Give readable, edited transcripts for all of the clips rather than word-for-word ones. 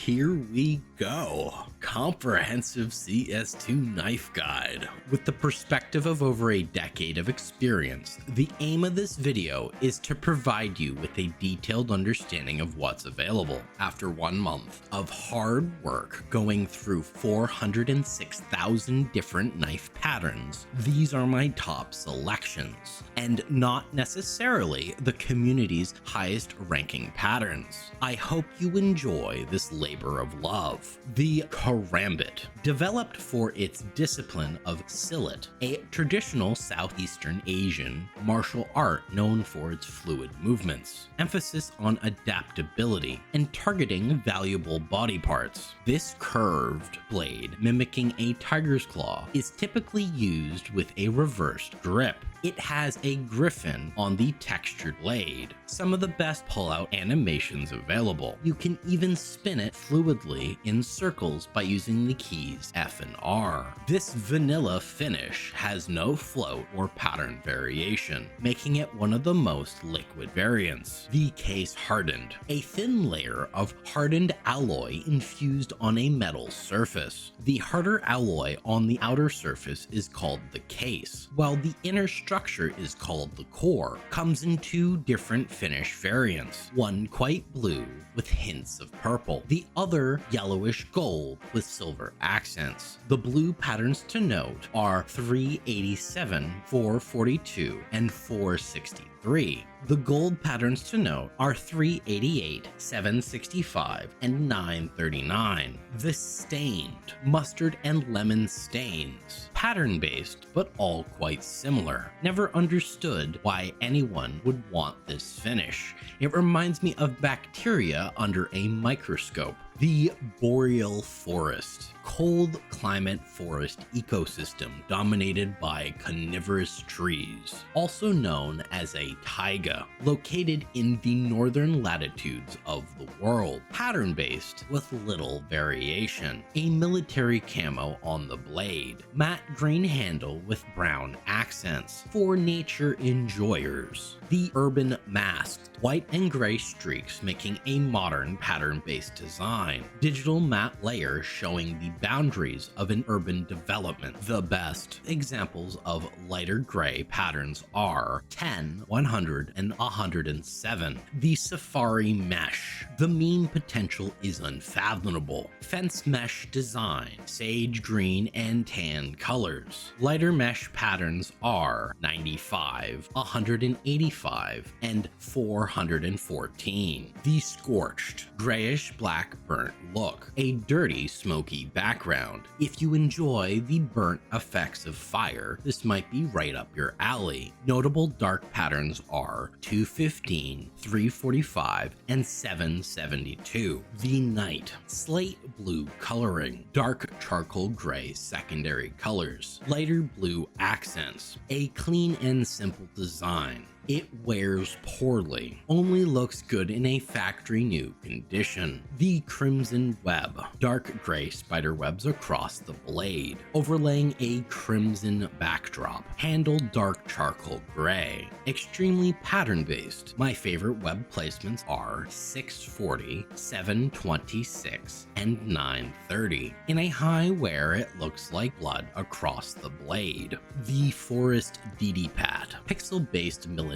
Here we go. Comprehensive CS2 knife guide. With the perspective of over a decade of experience, the aim of this video is to provide you with a detailed understanding of what's available after 1 month of hard work going through 406,000 different knife patterns. These are my top selections, and not necessarily the community's highest ranking patterns. I hope you enjoy this labor of love. The Karambit, developed for its discipline of Silat, a traditional Southeastern Asian martial art known for its fluid movements, emphasis on adaptability, and targeting valuable body parts. This curved blade, mimicking a tiger's claw, is typically used with a reversed grip. It has a griffin on the textured blade, some of the best pull-out animations available. You can even spin it fluidly in circles by using the keys F and R. This vanilla finish has no float or pattern variation, making it one of the most liquid variants. The case hardened, a thin layer of hardened alloy infused on a metal surface. The harder alloy on the outer surface is called the case, while the inner structure is called the core. Comes in 2 different finish variants, one quite blue with hints of purple, the other yellowish gold with silver accents. The blue patterns to note are 387, 442, and 463. The gold patterns to note are 388, 765, and 939. The stained, mustard and lemon stains, pattern based but all quite similar. Never understood why anyone would want this finish. It reminds me of bacteria under a microscope. The Boreal Forest, cold climate forest ecosystem dominated by coniferous trees, also known as a taiga, located in the northern latitudes of the world. Pattern based with little variation. A military camo on the blade, matte green handle with brown accents for nature enjoyers. The urban masked, white and gray streaks making a modern pattern based design. Digital matte layers showing the boundaries of an urban development. The best examples of lighter gray patterns are 10, 100, and 107. The safari mesh. The mean potential is unfathomable. Fence mesh design, sage green and tan colors. Lighter mesh patterns are 95, 185, and 414. The scorched, grayish black burnt look, a dirty smoky background. If you enjoy the burnt effects of fire, this might be right up your alley. Notable dark patterns are 215, 345, and 772. The night, slate blue coloring, dark charcoal gray secondary colors, lighter blue accents, a clean and simple design. It wears poorly, only looks good in a factory new condition. The crimson web, dark gray spider webs across the blade, overlaying a crimson backdrop. Handle dark charcoal gray, extremely pattern based. My favorite web placements are 640, 726, and 930. In a high wear, it looks like blood across the blade. The Forest DDPAT, pixel based military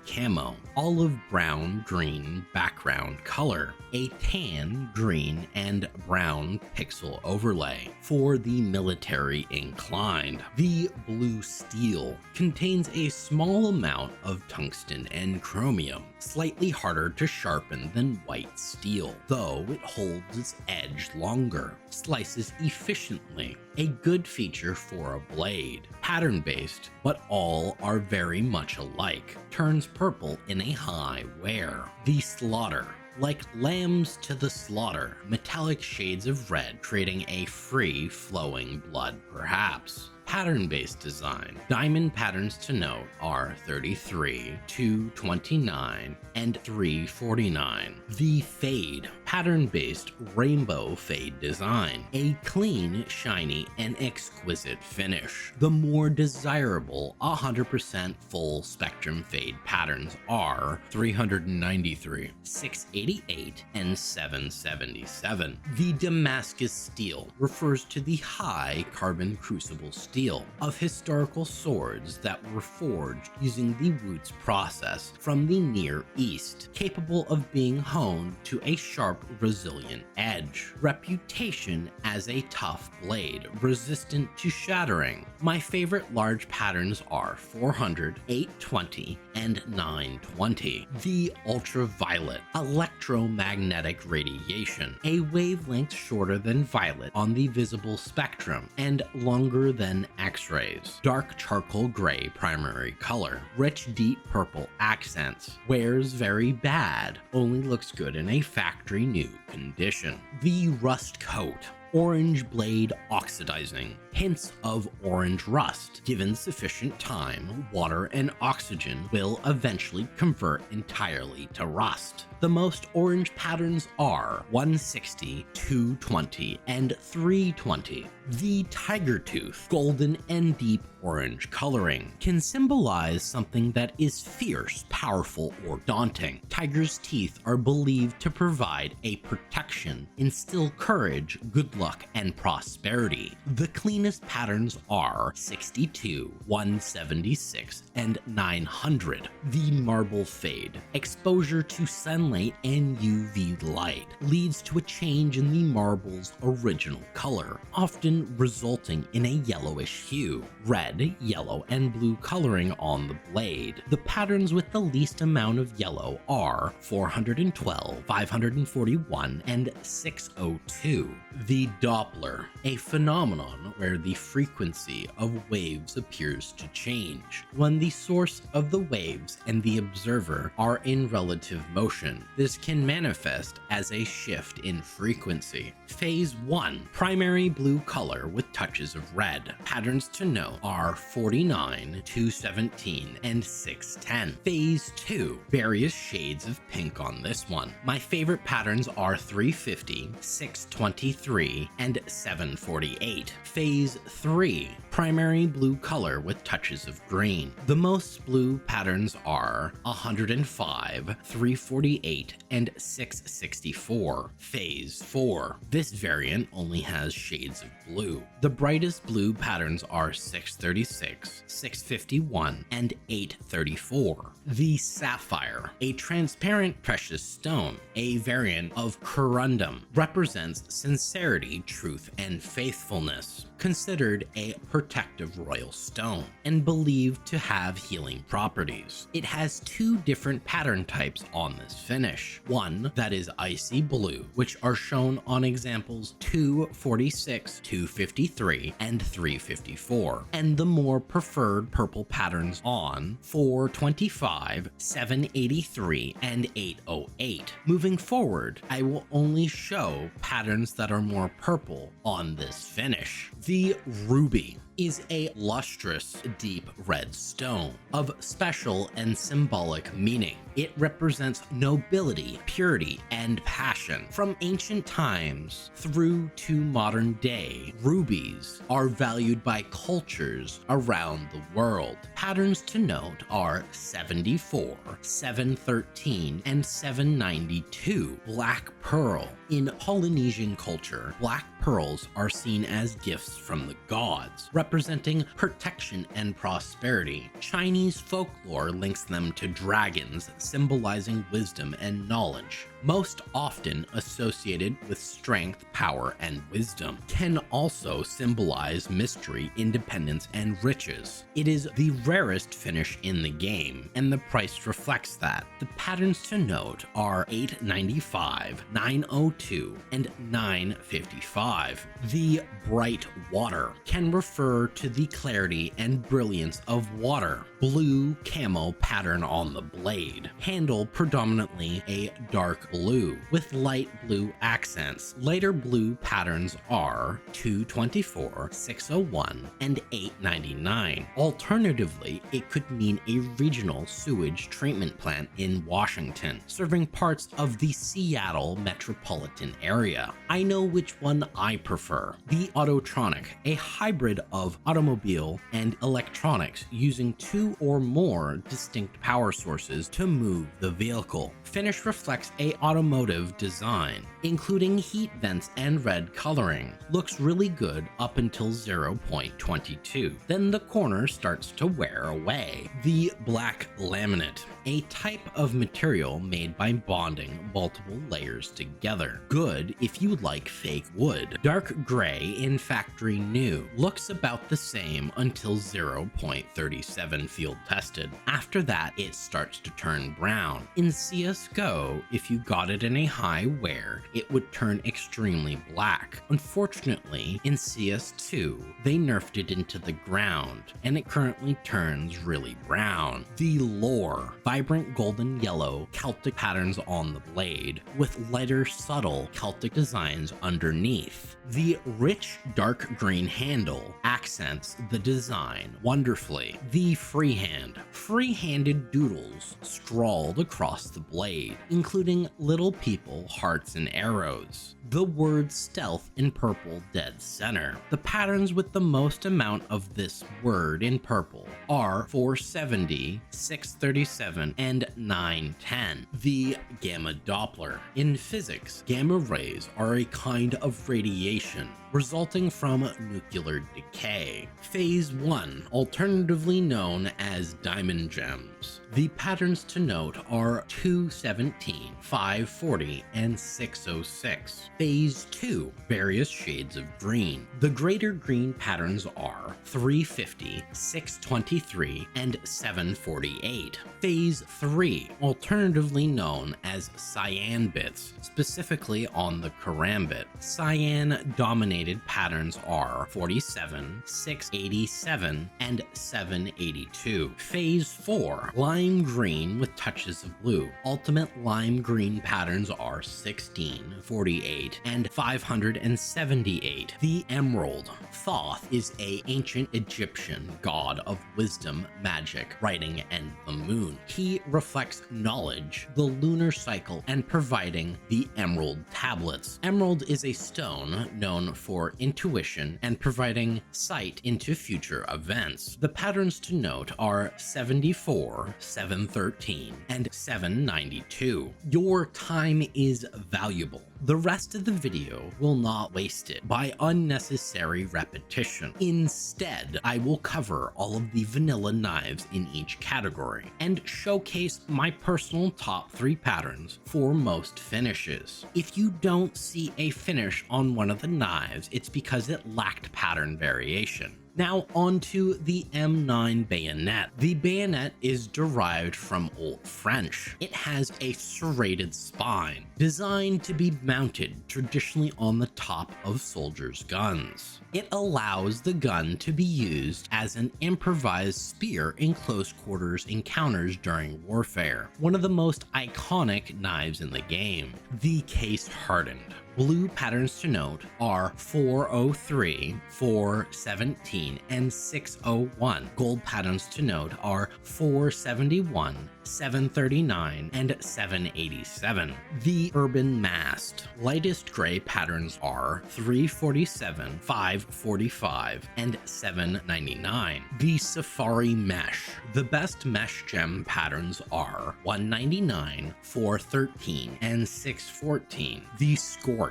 camo, olive brown green background color, a tan, green, and brown pixel overlay for the military inclined. The blue steel contains a small amount of tungsten and chromium, slightly harder to sharpen than white steel, though it holds its edge longer, slices efficiently. A good feature for a blade. Pattern based, but all are very much alike. Turns purple in a high wear. The slaughter. Like lambs to the slaughter, metallic shades of red creating a free flowing blood perhaps. pattern-based design. Diamond patterns to note are 33, 229, and 349. The fade, pattern-based rainbow fade design. A clean, shiny, and exquisite finish. The more desirable 100% full spectrum fade patterns are 393, 688, and 777. The Damascus Steel refers to the high carbon crucible steel of historical swords that were forged using the Wootz process from the Near East, capable of being honed to a sharp, resilient edge. Reputation as a tough blade, resistant to shattering. My favorite large patterns are 400, 820, and 920. The Ultraviolet, electromagnetic radiation, a wavelength shorter than violet on the visible spectrum and longer than X-rays. Dark charcoal gray primary color, rich deep purple accents. Wears very bad, only looks good in a factory new condition. The Rust Coat, orange blade oxidizing, hints of orange rust. Given sufficient time, water and oxygen will eventually convert entirely to rust. The most orange patterns are 160, 220, and 320. The Tiger Tooth, golden and deep orange coloring, can symbolize something that is fierce, powerful, or daunting. Tiger's teeth are believed to provide a protection, instill courage, good luck, and prosperity. The cleanest patterns are 62, 176, and 900. The Marble Fade, exposure to sunlight and UV light leads to a change in the marble's original color, often resulting in a yellowish hue. Red, yellow, and blue coloring on the blade. The patterns with the least amount of yellow are 412, 541, and 602. The Doppler, a phenomenon where the frequency of waves appears to change when the source of the waves and the observer are in relative motion. This can manifest as a shift in frequency. Phase 1, primary blue color with touches of red. Patterns to note are 49, 217, and 610. Phase 2, various shades of pink on this one. My favorite patterns are 350, 623, and 748. Phase 3, primary blue color with touches of green. The most blue patterns are 105, 348, and 664. Phase 4, this variant only has shades of blue. The brightest blue patterns are 636, 651, and 834. The Sapphire, a transparent precious stone, a variant of corundum, represents sincerity, truth, and faithfulness. Considered a protective royal stone and believed to have healing properties. It has two different pattern types on this finish. One that is icy blue, which are shown on examples 246, 253, and 354, and the more preferred purple patterns on 425, 783, and 808. Moving forward, I will only show patterns that are more purple on this finish. The Ruby is a lustrous, deep red stone of special and symbolic meaning. It represents nobility, purity, and passion. From ancient times through to modern day, rubies are valued by cultures around the world. Patterns to note are 74, 713, and 792. Black pearl. In Polynesian culture, black pearls are seen as gifts from the gods, representing protection and prosperity. Chinese folklore links them to dragons, symbolizing wisdom and knowledge. Most often associated with strength, power, and wisdom, can also symbolize mystery, independence, and riches. It is the rarest finish in the game, and the price reflects that. The patterns to note are 895, 902, and 955. The Bright Water can refer to the clarity and brilliance of water. Blue camo pattern on the blade. Handle predominantly a dark blue with light blue accents. Lighter blue patterns are 224, 601, and 899. Alternatively, it could mean a regional sewage treatment plant in Washington, serving parts of the Seattle metropolitan area. I know which one I prefer. The Autotronic, a hybrid of automobile and electronics using two or more distinct power sources to move the vehicle. Finish reflects a automotive design, including heat vents and red coloring. Looks really good up until 0.22. Then the corner starts to wear away. The black laminate, a type of material made by bonding multiple layers together. Good if you like fake wood. Dark gray in factory new. Looks about the same until 0.37 field tested. After that, it starts to turn brown. In CSGO, if you got it in a high wear, it would turn extremely black. Unfortunately, in CS2, they nerfed it into the ground, and it currently turns really brown. The lore, vibrant golden yellow Celtic patterns on the blade, with lighter subtle Celtic designs underneath. The rich dark green handle accents the design wonderfully. The freehand, free-handed doodles scrawled across the blade, including little people, hearts, and arrows. The word stealth in purple dead center. The patterns with the most amount of this word in purple are 470, 637, and 910. The gamma Doppler. In physics, gamma rays are a kind of radiation resulting from nuclear decay. Phase 1, alternatively known as diamond gems. The patterns to note are 217, 540, and 606. Phase 2, various shades of green. The greater green patterns are 350, 623, and 748. Phase 3, alternatively known as cyan bits, specifically on the Karambit. Cyan dominated patterns are 47, 687, and 782. Phase 4, lime green with touches of blue. Ultimate lime green patterns are 16, 48, and 578. The emerald. Thoth is an ancient Egyptian god of wisdom, magic, writing, and the moon. He reflects knowledge, the lunar cycle, and providing the emerald tablets. Emerald is a stone known for intuition and providing sight into future events. The patterns to note are 74, 713, and 792. Your time is valuable. The rest of the video will not waste it by unnecessary repetition. Instead, I will cover all of the vanilla knives in each category and showcase my personal top 3 patterns for most finishes. If you don't see a finish on one of the knives, it's because it lacked pattern variation. Now onto the M9 Bayonet. The bayonet is derived from Old French. It has a serrated spine, designed to be mounted traditionally on the top of soldiers' guns. It allows the gun to be used as an improvised spear in close quarters encounters during warfare. One of the most iconic knives in the game. The case Hardened. Blue patterns to note are 403, 417, and 601. Gold patterns to note are 471, 739, and 787. The Urban Mast. Lightest gray patterns are 347, 545, and 799. The Safari Mesh. The best mesh gem patterns are 199, 413, and 614. The Scorched.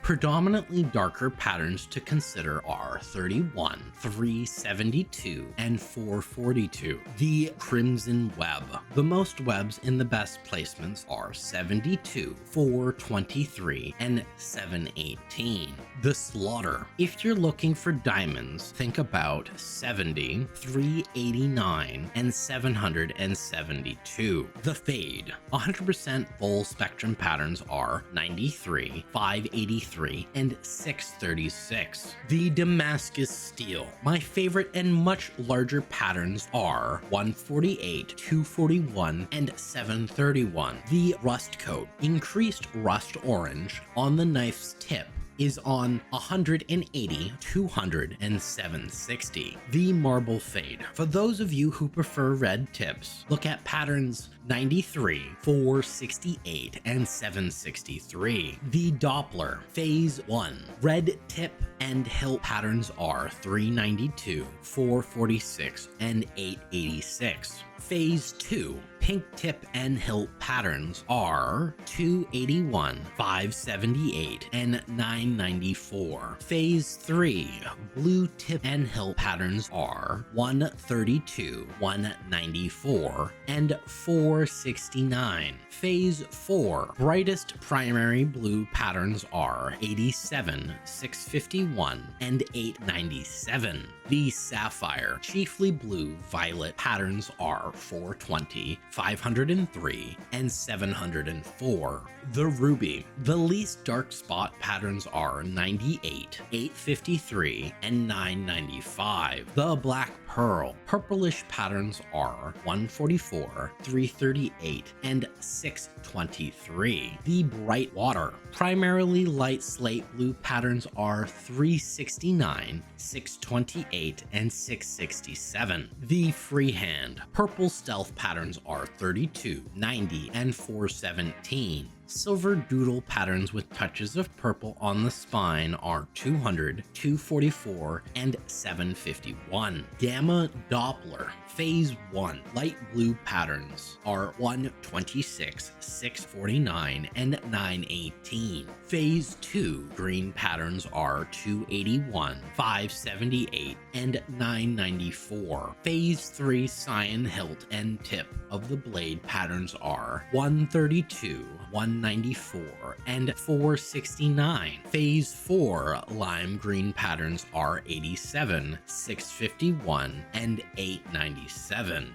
Predominantly darker patterns to consider are 31, 372, and 442. The Crimson Web. The most webs in the best placements are 72, 423, and 718. The Slaughter. If you're looking for diamonds, think about 70, 389, and 772. The Fade. 100% full spectrum patterns are 93, 583, 633, and 636. The Damascus Steel. My favorite and much larger patterns are 148, 241, and 731. The rust coat, increased rust orange on the knife's tip, is on 180, 200, and 760. The marble fade. For those of you who prefer red tips, look at patterns 93, 468, and 763. The Doppler Phase 1. Red tip and hilt patterns are 392, 446, and 886. Phase 2. Pink tip and hilt patterns are 281, 578, and 994. Phase 3. Blue tip and hilt patterns are 132, 194, and 469. Phase 4. Brightest primary blue patterns are 87, 651, and 897. The Sapphire chiefly blue violet patterns are 420, 503, and 704. The Ruby. The least dark spot patterns are 98, 853, and 995. The Black Pearl. Purplish patterns are 144, 338, and 623. The Bright Water. Primarily light slate blue patterns are 369, 628, and 667. The Freehand. Purple stealth patterns are 32, 90, and 417. Silver doodle patterns with touches of purple on the spine are 200, 244, and 751. Gamma Doppler Phase 1. Light blue patterns are 126, 649, and 918. Phase 2. Green patterns are 281, 578, and 994. Phase 3. Cyan hilt and tip of the blade patterns are 132, 194, and 469. Phase 4. Lime green patterns are 87, 651, and 897.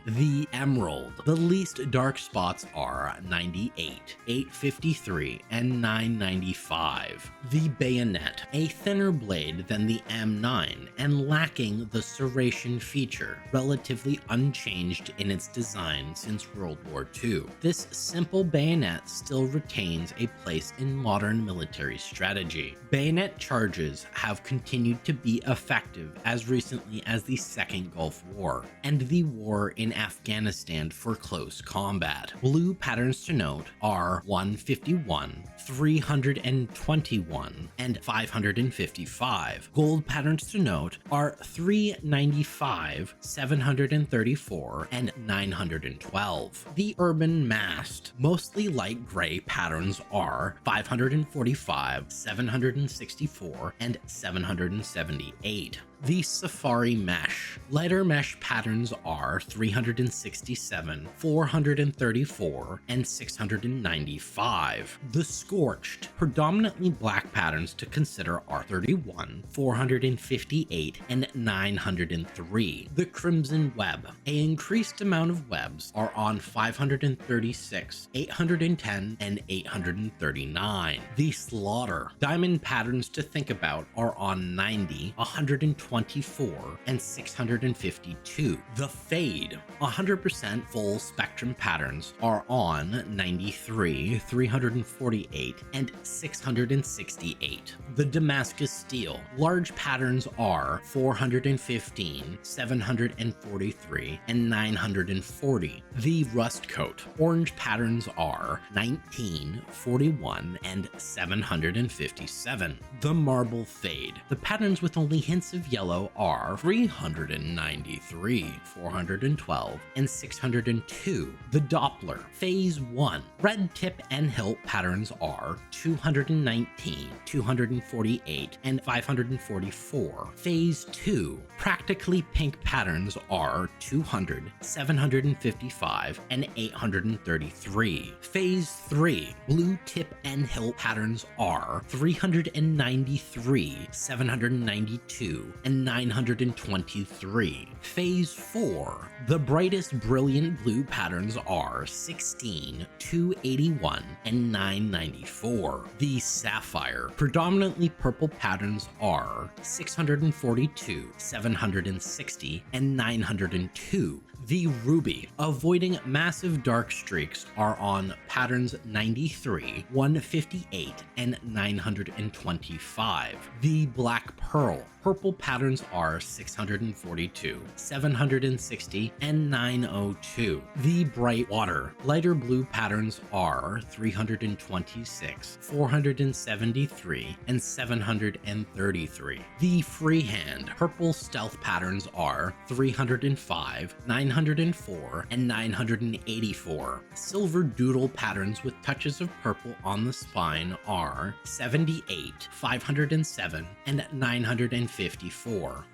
The Emerald. The least dark spots are 98, 853, and 995. The Bayonet. A thinner blade than the M9 and lacking the serration feature, relatively unchanged in its design since World War II. This simple bayonet still retains a place in modern military strategy. Bayonet charges have continued to be effective as recently as the Second Gulf War and the war in Afghanistan for close combat. Blue patterns to note are 151, 321, and 555. Gold patterns to note are 395, 734, and 912. The Urban Mast. Mostly light gray patterns are 545, 764, and 778. The Safari Mesh. Lighter mesh patterns are 367, 434, and 695. The Scorched. Predominantly black patterns to consider are 31, 458, and 903. The Crimson Web. An increased amount of webs are on 536, 810, and 839. The Slaughter. Diamond patterns to think about are on 90, 124, and 652. The Fade. 100% full spectrum patterns are on 93, 348, and 668. The Damascus Steel. Large patterns are 415, 743, and 940. The Rust Coat. Orange patterns are 19, 41, and 757. The Marble Fade. The patterns with only hints of yellow are 393, 412, and 602. The Doppler. Phase 1. Red tip and hilt patterns are 219, 248, and 544. Phase 2. Practically pink patterns are 200, 755, and 833. Phase 3. Ruby. Blue tip and hilt patterns are 393, 792, and 923. Phase 4. The brightest brilliant blue patterns are 16, 281, and 994. The Sapphire. Predominantly purple patterns are 642, 760, and 902. The Ruby. Avoiding massive dark streaks are on patterns 93, 158, and 925. The Black Pearl. Purple patterns are 642, 760, and 902. The Bright Water. Lighter blue patterns are 326, 473, and 733. The Freehand. Purple stealth patterns are 305, 904, and 984. Silver doodle patterns with touches of purple on the spine are 78, 507, and 954.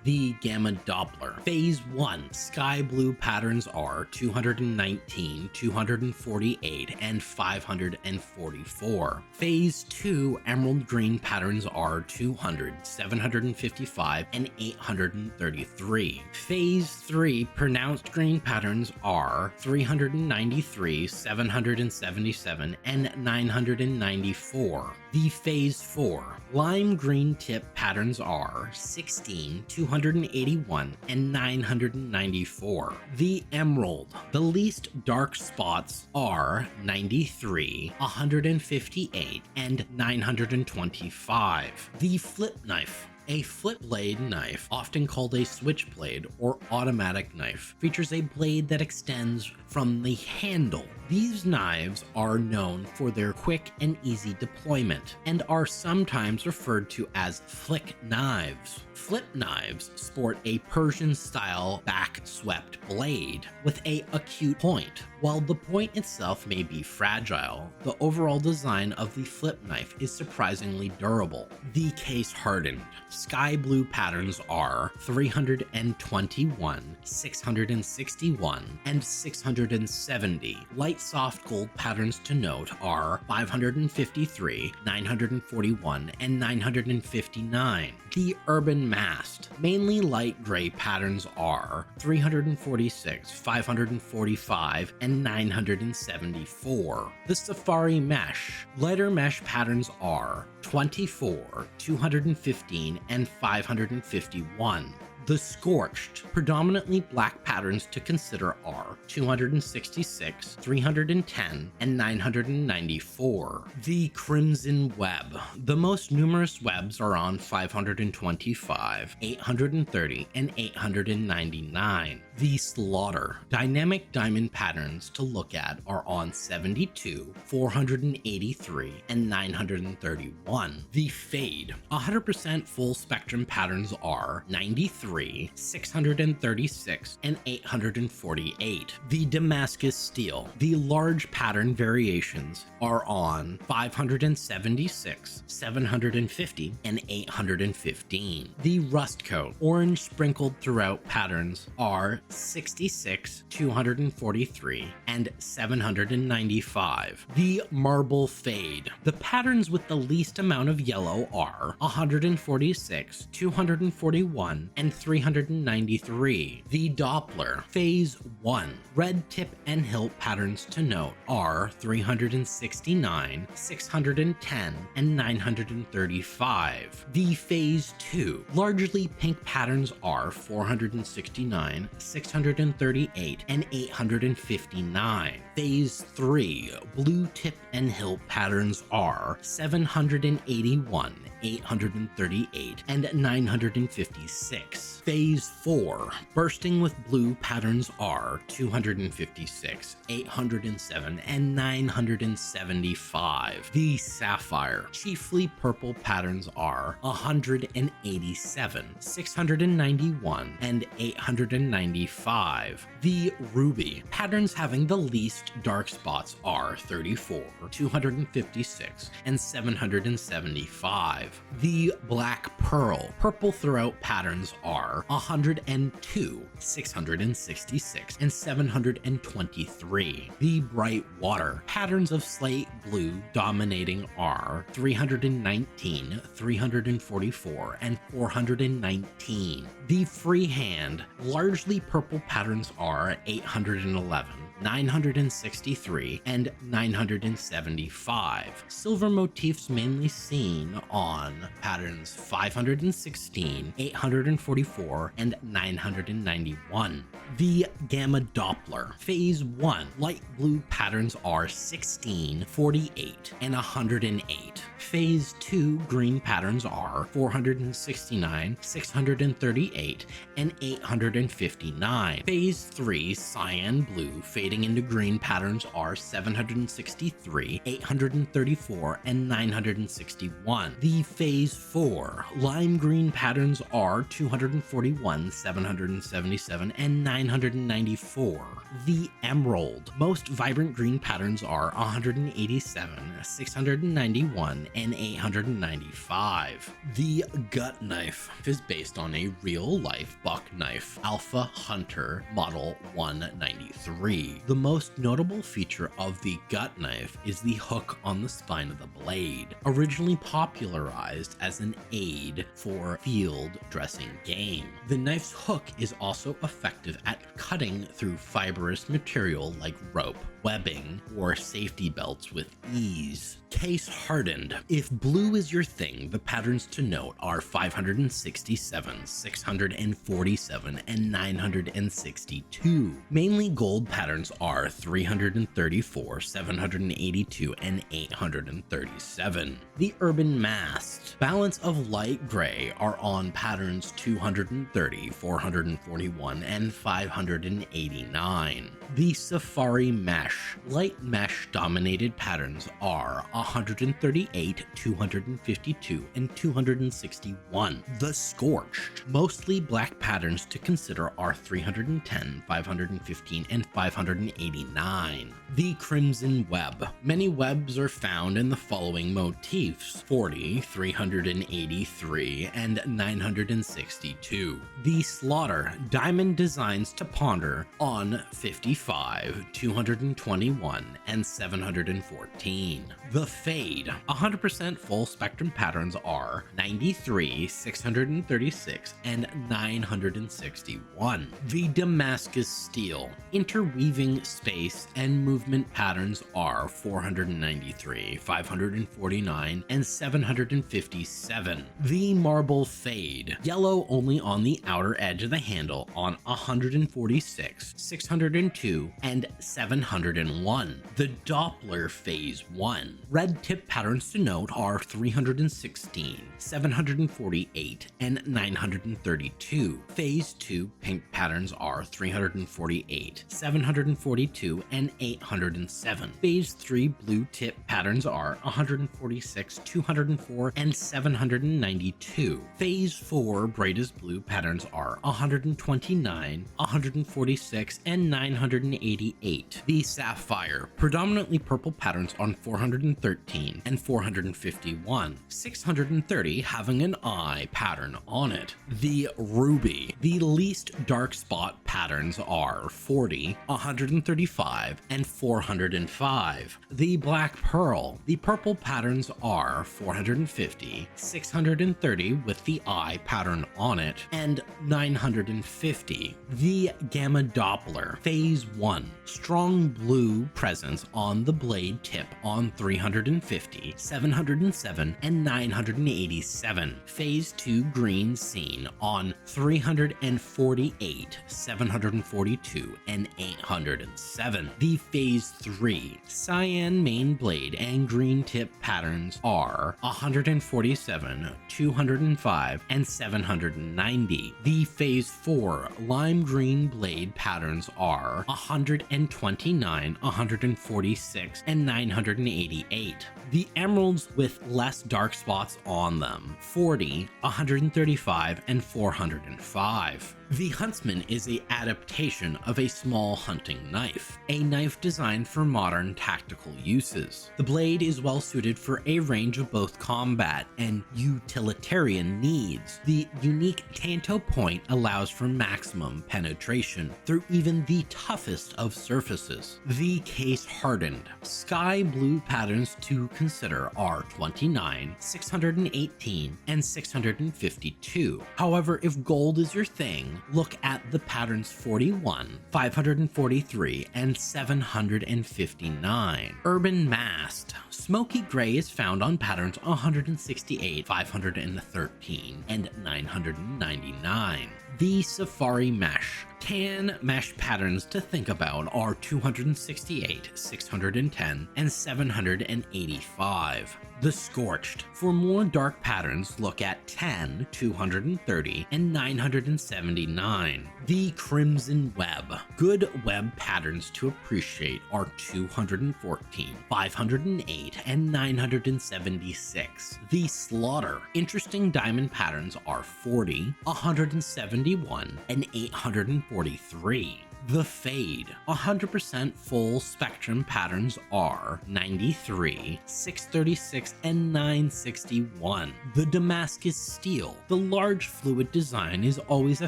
The Gamma Doppler. Phase 1. Sky blue patterns are 219, 248, and 544. Phase 2. Emerald green patterns are 200, 755, and 833. Phase 3. Pronounced green patterns are 393, 777, and 994. The Phase 4. Lime green tip patterns are 16, 281, and 994. The Emerald. The least dark spots are 93, 158, and 925. The Flip Knife. A flip blade knife, often called a switchblade or automatic knife, features a blade that extends from the handle. These knives are known for their quick and easy deployment and are sometimes referred to as flick knives. Flip knives sport a Persian-style back-swept blade with a acute point. While the point itself may be fragile, the overall design of the flip knife is surprisingly durable. The Case Hardened. Sky blue patterns are 321, 661, and 670. Light soft gold patterns to note are 553, 941, and 959. The Urban Mast. Mainly light gray patterns are 346, 545, and 974. The Safari Mesh. Lighter mesh patterns are 24, 215, and 551. The Scorched. Predominantly black patterns to consider are 266, 310, and 994. The Crimson Web. The most numerous webs are on 525, 830, and 899. The Slaughter. Dynamic diamond patterns to look at are on 72, 483, and 931. The Fade. 100% full spectrum patterns are 93, 636, and 848. The Damascus Steel. The large pattern variations are on 576, 750, and 815. The Rust Coat. Orange sprinkled throughout patterns are 66, 243, and 795. The Marble Fade. The patterns with the least amount of yellow are 146, 241, and 393. The Doppler. Phase 1. Red tip and hilt patterns to note are 369, 610, and 935. The Phase 2. Largely pink patterns are 469, 638, and 859. Phase 3. Blue tip and hilt patterns are 781, 838, and 956. Phase 4. Bursting with blue patterns are 256, 807, and 975. The Sapphire. Chiefly purple patterns are 187, 691, and 895. The Ruby. Patterns having the least dark spots are 34, 256, and 775. The Black Pearl. Purple throughout patterns are 102, 666, and 723. The Bright Water. Patterns of slate blue dominating are 319, 344, and 419. The freehand, largely purple patterns are 811, 963, and 975. Silver motifs mainly seen on patterns 516, 844, and 991. The Gamma Doppler. Phase 1, light blue patterns are 16, 48, and 108. Phase 2, green patterns are 469, 638, and 859. Phase 3, cyan blue fading into green patterns are 763, 834, and 961. The Phase 4, lime green patterns are 241, 777, and 994. The Emerald, most vibrant green patterns are 187, 691, and 895. The Gut Knife is based on a real-life buck knife, Alpha Hunter Model 193. The most notable feature of the Gut Knife is the hook on the spine of the blade, originally popularized as an aid for field dressing game. The knife's hook is also effective at cutting through fibrous material like rope, webbing, or safety belts with ease. Case Hardened. If blue is your thing, the patterns to note are 567, 647, and 962. Mainly gold patterns are 334, 782, and 837. The Urban Mast. Balance of light gray are on patterns 230, 441, and 589. The Safari Mesh. Light mesh dominated patterns are 138, 252, and 261. The Scorched. Mostly black patterns to consider are 310, 515, and 589. The Crimson Web. Many webs are found in the following motifs: 40, 383, and 962. The Slaughter. Diamond designs to ponder on 55, 221, and 714. The Fade. 100% full spectrum patterns are 93, 636, and 961. The Damascus Steel. Interweaving space and movement patterns are 493, 549, and 757. The Marble Fade. Yellow only on the outer edge of the handle on 146, 602, and 701. The Doppler Phase 1. Red tip patterns to note are 316, 748, and 932. Phase 2 pink patterns are 348, 742, and 807. Phase 3 blue tip patterns are 146, 204, and 792. Phase 4 brightest blue patterns are 129, 146, and 988. The Sapphire. Predominantly purple patterns on 413 and 451, 630 having an eye pattern on it. The Ruby. The least dark spot patterns are 40, 135, and 405. The Black Pearl. The purple patterns are 450, 630 with the eye pattern on it, and 950. The Gamma Doppler. Phase 1. Strong blue presence on the blade tip on 350, 707, and 987. Phase 2 green seen on 348, 742, and 807. The Phase 3 cyan main blade and green tip patterns are 147, 205, and 790. The Phase 4 lime green blade patterns are 129, 146, and 988. The emeralds with less dark spots on them, 40, 135, and 405. The Huntsman is an adaptation of a small hunting knife, a knife designed for modern tactical uses. The blade is well suited for a range of both combat and utilitarian needs. The unique Tanto point allows for maximum penetration through even the toughest of surfaces. The case hardened. Sky blue patterns to consider are 29, 618, and 652. However, if gold is your thing, look at the patterns 41, 543, and 759. Urban masked. Smoky gray is found on patterns 168, 513, and 999. The safari mesh. Tan mesh patterns to think about are 268, 610, and 785. The Scorched. For more dark patterns, look at 10, 230, and 979. The Crimson Web. Good web patterns to appreciate are 214, 508, and 976. The Slaughter. Interesting diamond patterns are 40, 171, and 843. The Fade. 100% full spectrum patterns are 93, 636, and 961. The Damascus Steel. The large fluid design is always a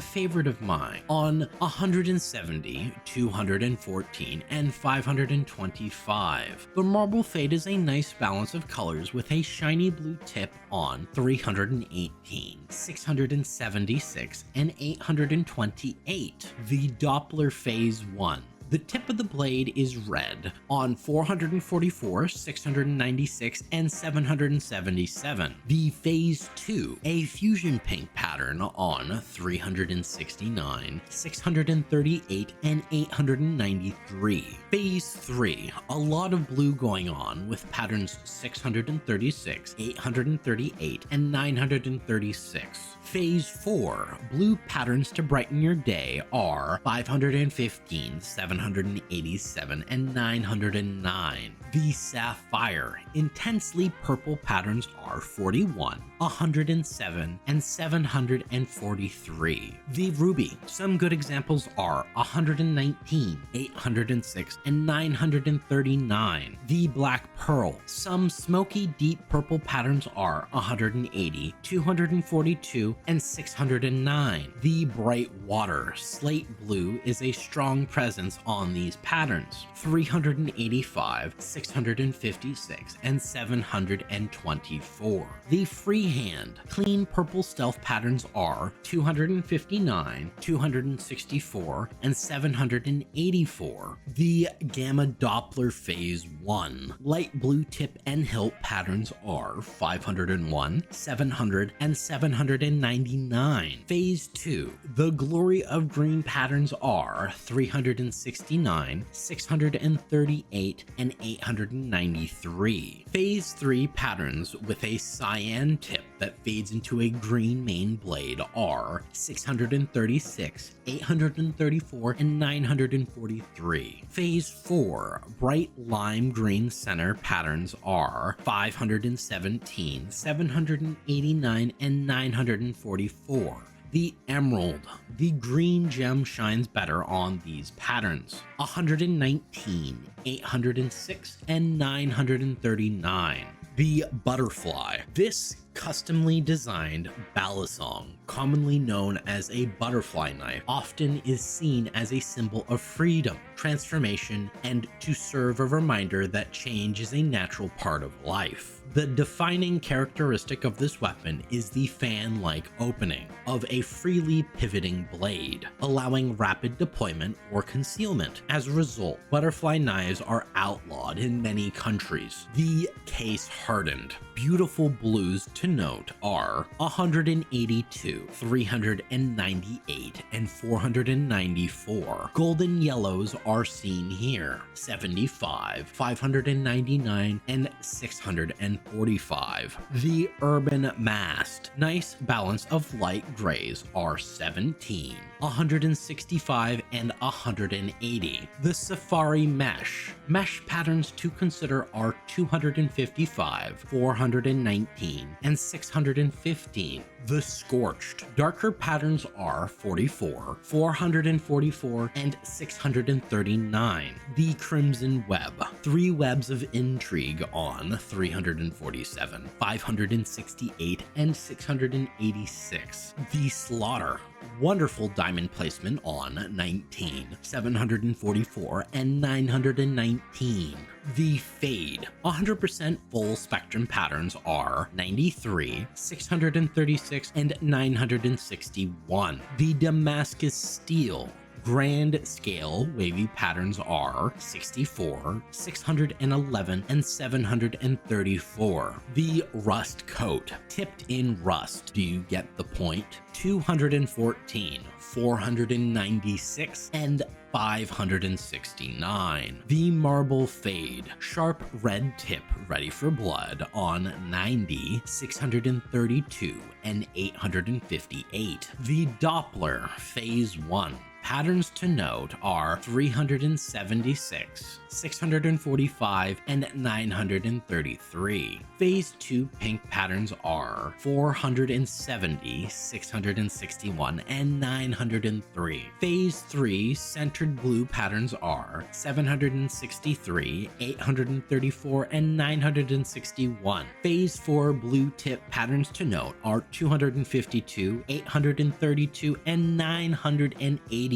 favorite of mine on 170, 214, and 525. The Marble Fade is a nice balance of colors with a shiny blue tip on 318, 676, and 828. The Doppler Phase 1. The tip of the blade is red on 444, 696, and 777. The Phase 2, a fusion pink pattern on 369, 638, and 893. Phase 3, a lot of blue going on with patterns 636, 838, and 936. Phase 4, blue patterns to brighten your day are 515, 787, and 909. The Sapphire. Intensely purple patterns are 41, 107, and 743. The Ruby. Some good examples are 119, 806, and 939. The Black Pearl. Some smoky deep purple patterns are 180, 242, and 609. The Bright Water. Slate blue is a strong presence on these patterns. 385, 656, and 724. The Freehand. Clean purple stealth patterns are 259, 264, and 784. The Gamma Doppler Phase 1. Light blue tip and hilt patterns are 501, 700, and 799. Phase 2. The Glory of Green patterns are 369, 638, and 893. Phase 3 patterns with a cyan tip that fades into a green main blade are 636, 834, and 943. Phase 4 bright lime green center patterns are 517, 789, and 944. The Emerald. The green gem shines better on these patterns. 119, 806, and 939. The Butterfly. This customly designed balisong, commonly known as a butterfly knife, often is seen as a symbol of freedom, transformation, and to serve a reminder that change is a natural part of life. The defining characteristic of this weapon is the fan-like opening of a freely pivoting blade, allowing rapid deployment or concealment. As a result, butterfly knives are outlawed in many countries. The case hardened. Beautiful blues to note are 182, 398, and 494. Golden yellows are seen here, 75, 599, and 645. The urban mast. Nice balance of light grays are 17, 165, and 180. The safari mesh. Mesh patterns to consider are 255, 419, and 615. The Scorched. Darker patterns are 44, 444, and 639. The Crimson Web. 3 webs of intrigue on 347, 568, and 686. The Slaughter. Wonderful diamond placement on 19, 744, and 919. The Fade. 100% full spectrum patterns are 93, 636, and 961. The Damascus Steel. Grand scale wavy patterns are 64, 611, and 734. The Rust Coat. Tipped in rust. Do you get the point? 214, 496, and 569. The Marble Fade. Sharp red tip ready for blood on 90, 632, and 858. The Doppler Phase 1. Patterns to note are 376, 645, and 933. Phase 2 pink patterns are 470, 661, and 903. Phase 3 centered blue patterns are 763, 834, and 961. Phase 4 blue tip patterns to note are 252, 832, and 982.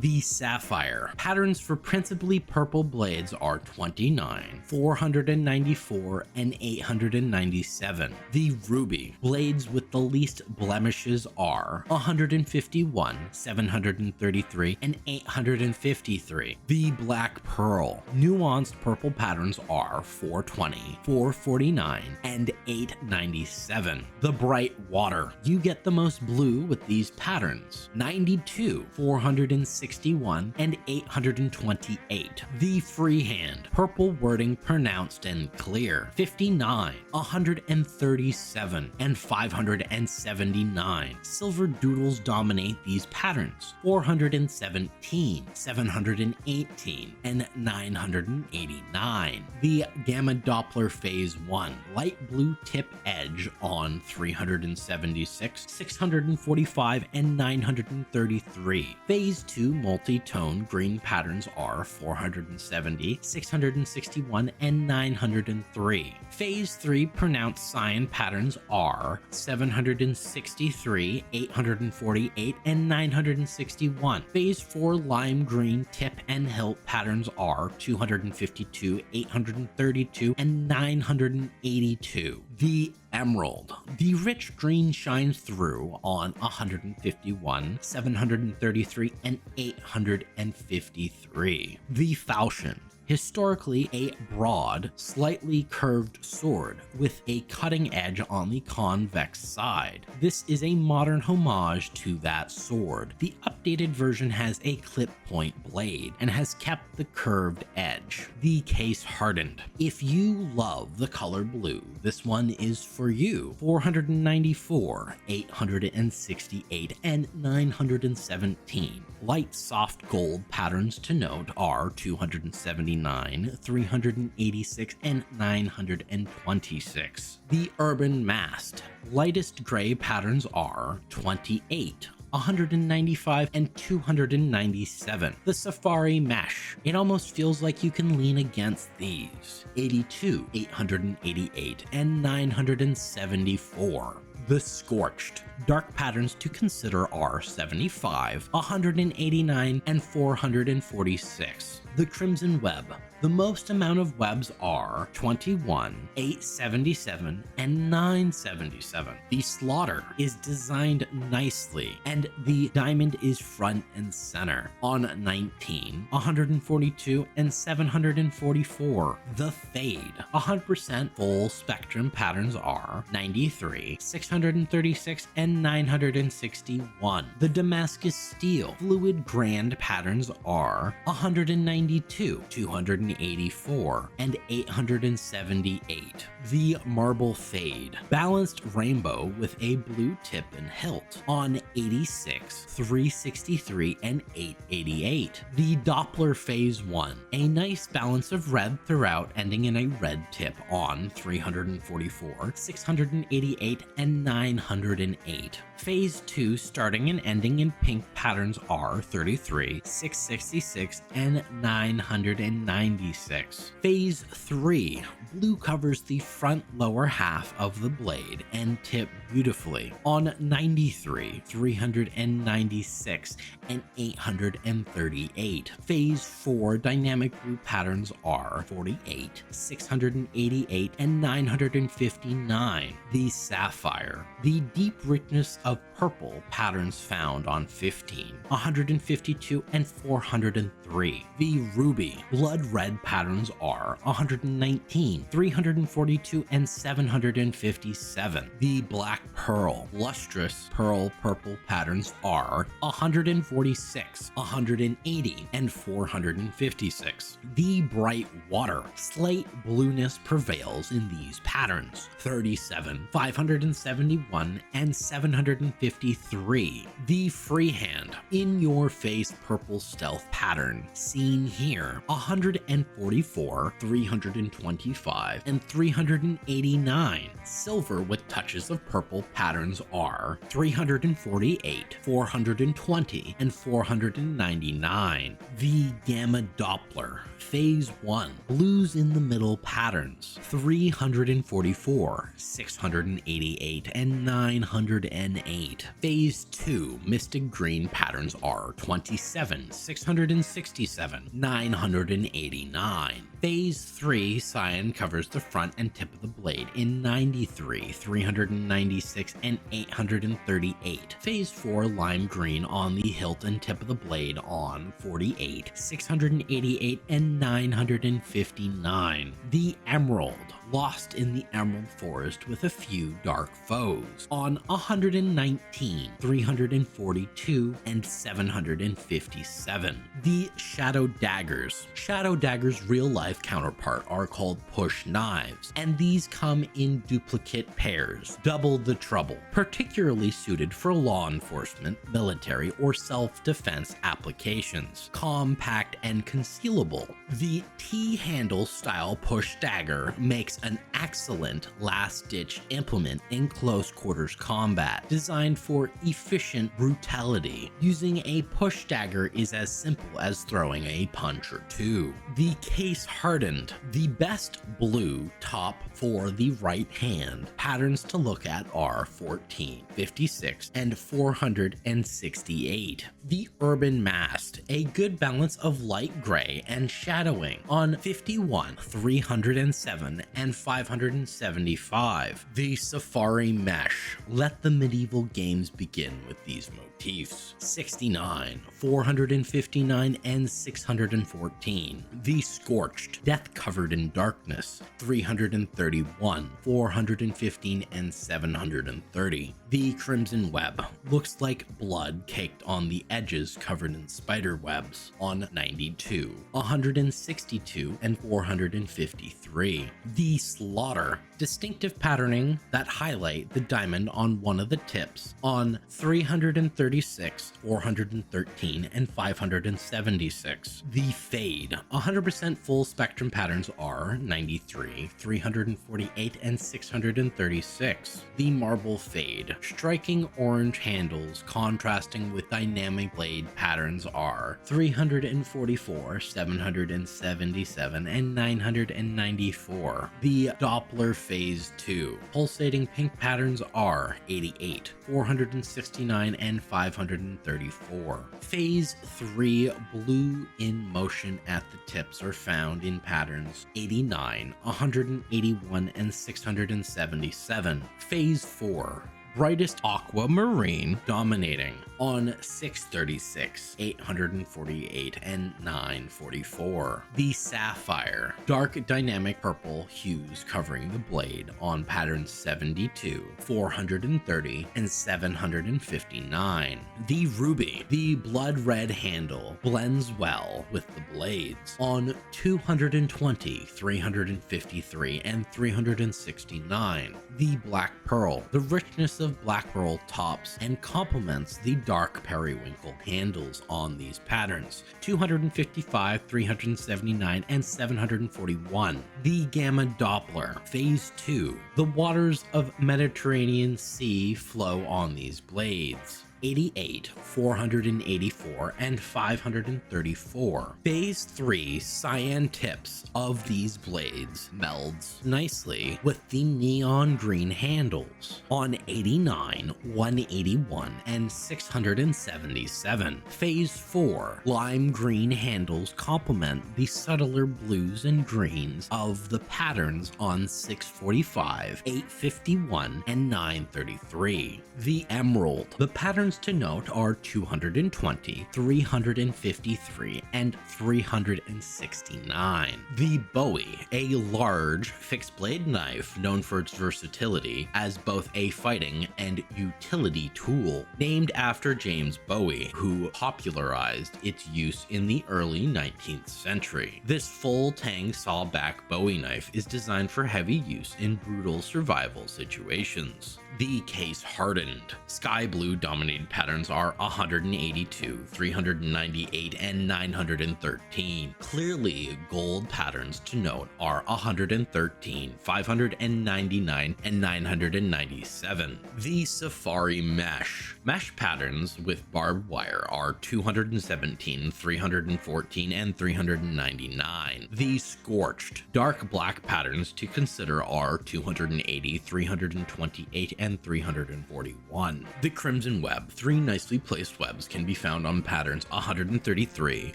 The Sapphire. Patterns for principally purple blades are 29, 494, and 897. The Ruby. Blades with the least blemishes are 151, 733, and 853. The Black Pearl. Nuanced purple patterns are 420, 449, and 897. The Bright Water. You get the most blue with these patterns. 92, 461, and 828. The Freehand. Purple wording pronounced and clear. 59, 137, and 579. Silver doodles dominate these patterns. 417, 718, and 989. The Gamma Doppler Phase 1. Light blue tip edge on 376, 645, and 933. Phase 2 multi-tone green patterns are 470, 661, and 903. Phase 3 pronounced cyan patterns are 763, 848, and 961. Phase 4 lime green tip and hilt patterns are 252, 832, and 982. The Emerald. The rich green shines through on 151, 733, and 853. The Falchion. Historically a broad, slightly curved sword with a cutting edge on the convex side. This is a modern homage to that sword. The updated version has a clip point blade and has kept the curved edge. The Case Hardened. If you love the color blue, this one is for you. 494, 868, and 917. Light soft gold patterns to note are 279, 386, and 926. The Urban Mast. Lightest gray patterns are 28, 195, and 297. The Safari Mesh. It almost feels like you can lean against these. 82, 888, and 974. The Scorched. Dark patterns to consider are 75, 189, and 446. The Crimson Web. The most amount of webs are 21, 877, and 977. The Slaughter is designed nicely, and the diamond is front and center on 19, 142, and 744. The Fade. 100% full spectrum patterns are 93, 636, and 961. The Damascus Steel. Fluid grand patterns are 119, 192, 284, and 878. The Marble Fade, balanced rainbow with a blue tip and hilt on 86, 363, and 888. The Doppler Phase 1, a nice balance of red throughout, ending in a red tip on 344, 688, and 908. Phase 2, starting and ending in pink patterns are 33, 666, and 996. Phase 3, blue covers the front lower half of the blade and tip beautifully on 93, 396, and 838. Phase 4, dynamic blue patterns are 48, 688, and 959. The Sapphire, the deep richness of purple patterns found on 15, 152, and 403. The Ruby, blood red patterns are 119, 342, and 757. The Black Pearl, lustrous pearl purple patterns are 146, 180, and 456. The Bright Water, slate blueness prevails in these patterns, 37, 571, and 753. The Freehand, in your face purple stealth pattern, seen here, 144, 325, and 389. Silver with touches of purple patterns are 348, 420, and 499. The Gamma Doppler, Phase 1, blues in the middle patterns, 344, 688, and 908. Phase 2, Mystic Green patterns are 27, 667, 989. Phase 3, Cyan covers the front and tip of the blade in 93, 396, and 838. Phase 4, Lime Green on the hilt and tip of the blade on 48, 688, and 959. The Emerald, lost in the Emerald Forest with a few dark foes on 119, 342, and 757. The Shadow Daggers. Shadow Daggers' real-life counterpart are called push knives, and these come in duplicate pairs, double the trouble, particularly suited for law enforcement, military, or self-defense applications. Compact and concealable. The T-handle style push dagger makes an excellent last-ditch implement in close quarters combat, designed for efficient brutality. Using a push dagger is as simple as throwing a punch or two. The Case Hardened, the best blue top for the right hand. Patterns to look at are 14, 56, and 468. The Urban Mast, a good balance of light gray and shadowing on 51, 307, and 575. The Safari Mesh, let the medieval games begin with these motifs, 69, 459, and 614. The Scorched, death covered in darkness, 331, 415, and 730. The Crimson Web, looks like blood caked on the edges covered in spider webs, on 92, 162, and 453. The Slaughter, distinctive patterning that highlight the diamond on one of the tips, on 336, 413, and 576. The Fade, 100% full spectrum patterns are 93, 348, and 636. The Marble Fade, striking orange handles contrasting with dynamic blade patterns are 344, 777, and 994. The Doppler Phase 2, pulsating pink patterns are 88, 469, and 534. Phase 3, blue in motion at the tips are found in patterns 89, 181, and 677. Phase 4, brightest aquamarine dominating on 636, 848, and 944. The Sapphire, dark dynamic purple hues covering the blade on patterns 72, 430, and 759. The Ruby, the blood red handle, blends well with the blades on 220, 353, and 369. The Black Pearl, the richness of black pearl tops and complements the dark periwinkle handles on these patterns 255, 379, and 741. The Gamma Doppler, Phase 2, the waters of Mediterranean Sea flow on these blades 88, 484, and 534. Phase 3 cyan tips of these blades melds nicely with the neon green handles on 89, 181, and 677. Phase 4 lime green handles complement the subtler blues and greens of the patterns on 645, 851, and 933. The Emerald, the patterns to note are 220, 353, and 369. The Bowie, a large fixed blade knife known for its versatility as both a fighting and utility tool, named after James Bowie, who popularized its use in the early 19th century. This full-tang sawback Bowie knife is designed for heavy use in brutal survival situations. The Case Hardened, sky blue dominated patterns are 182, 398, and 913. Clearly gold patterns to note are 113, 599, and 997. The Safari Mesh patterns with barbed wire are 217, 314, and 399. The Scorched dark black patterns to consider are 280, 328, and 341. The Crimson Web, 3 nicely placed webs can be found on patterns 133,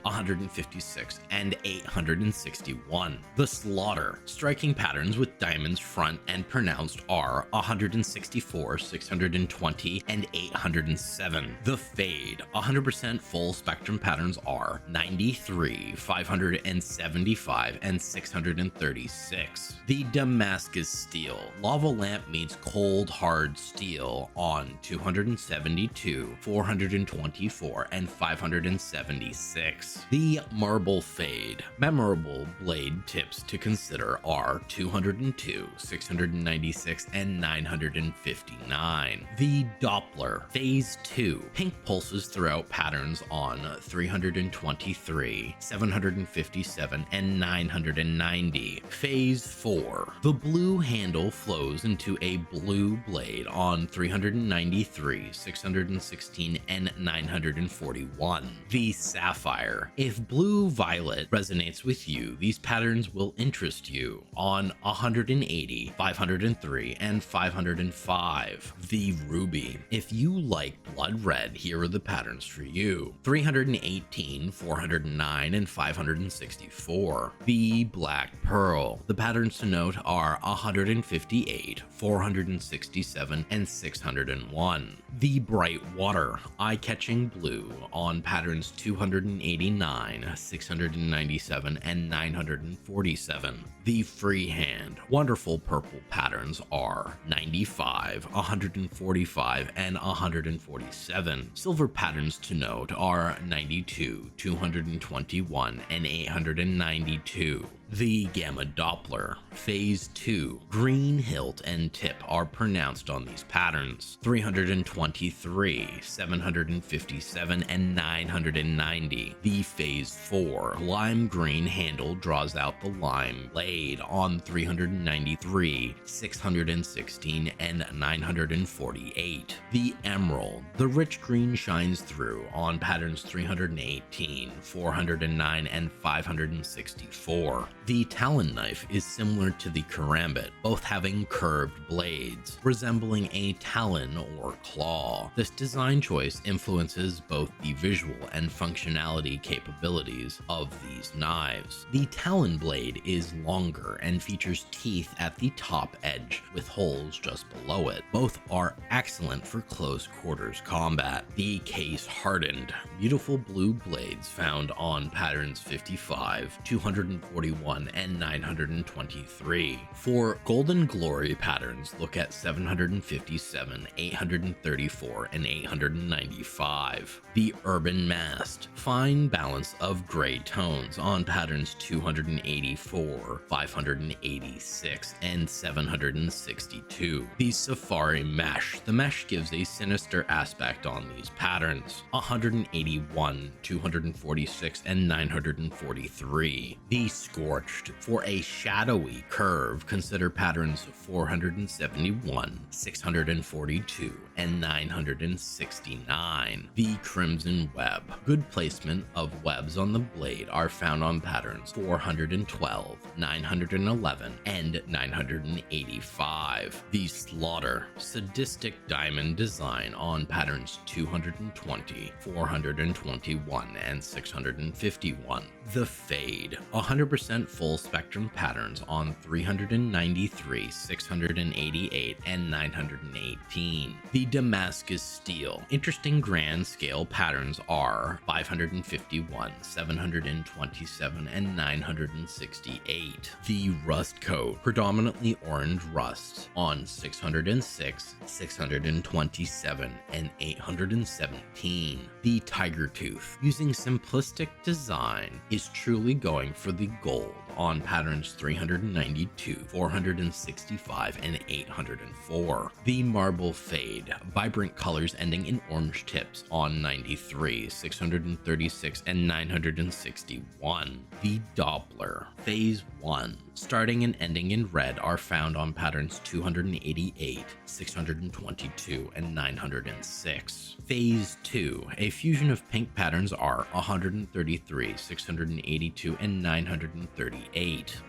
156, and 861. The Slaughter, striking patterns with diamonds front and pronounced are 164, 620, and 807. The Fade, 100% full spectrum patterns are 93, 575, and 636. The Damascus Steel, lava lamp meets cold hard steel on 272, 424, and 576. The Marble Fade, memorable blade tips to consider are 202, 696, and 959. The Doppler, Phase 2, pink pulses throughout patterns on 323, 757, and 990. Phase 4, the blue handle flows into a blue blade on 393, 616, and 941. The Sapphire, if blue violet resonates with you, these patterns will interest you on 180, 503, and 505. The Ruby, if you like blood red, here are the patterns for you: 318, 409, and 564. The Black Pearl, the patterns to note are 158, 467, and 601. The Bright Water, eye-catching blue on patterns 289, 697, and 947. The Freehand, wonderful purple patterns are 95, 145, and 147. Silver patterns to note are 92, 221, and 892. The Gamma Doppler, Phase 2, green hilt and tip are pronounced on these patterns 323, 757, and 990. The Phase 4, lime green handle draws out the lime blade on 393, 616, and 948. The Emerald, the rich green shines through on patterns 318, 409, and 564. The Talon knife is similar to the Karambit, both having curved blades, resembling a talon or claw. This design choice influences both the visual and functionality capabilities of these knives. The Talon blade is longer and features teeth at the top edge with holes just below it. Both are excellent for close quarters combat. The case Hardened, beautiful blue blades found on patterns 55, 241, and 923. For Golden Glory patterns, look at 757, 834, and 895. The Urban Mast, fine balance of gray tones on patterns 284, 586, and 762. The Safari Mesh, the mesh gives a sinister aspect on these patterns, 181, 246, and 943. The Scorched, for a shadowy curve, consider patterns 471, 642, and 969. The Crimson Web, good placement of webs on the blade are found on patterns 412, 911, and 985. The Slaughter, sadistic diamond design on patterns 220, 421, and 651. The Fade, 100% full spectrum patterns on 393, 688, and 918. The Damascus Steel, interesting grand scale patterns are 551, 727, and 968. The Rust Coat, predominantly orange rust on 606, 627, and 817. The Tiger Tooth, using simplistic design, is truly going for the gold on patterns 392, 465, and 804. The Marble Fade, vibrant colors ending in orange tips on 93, 636, and 961. The Doppler, Phase 1, starting and ending in red, are found on patterns 288, 622, and 906. Phase 2, a fusion of pink patterns, are 133, 682, and 938.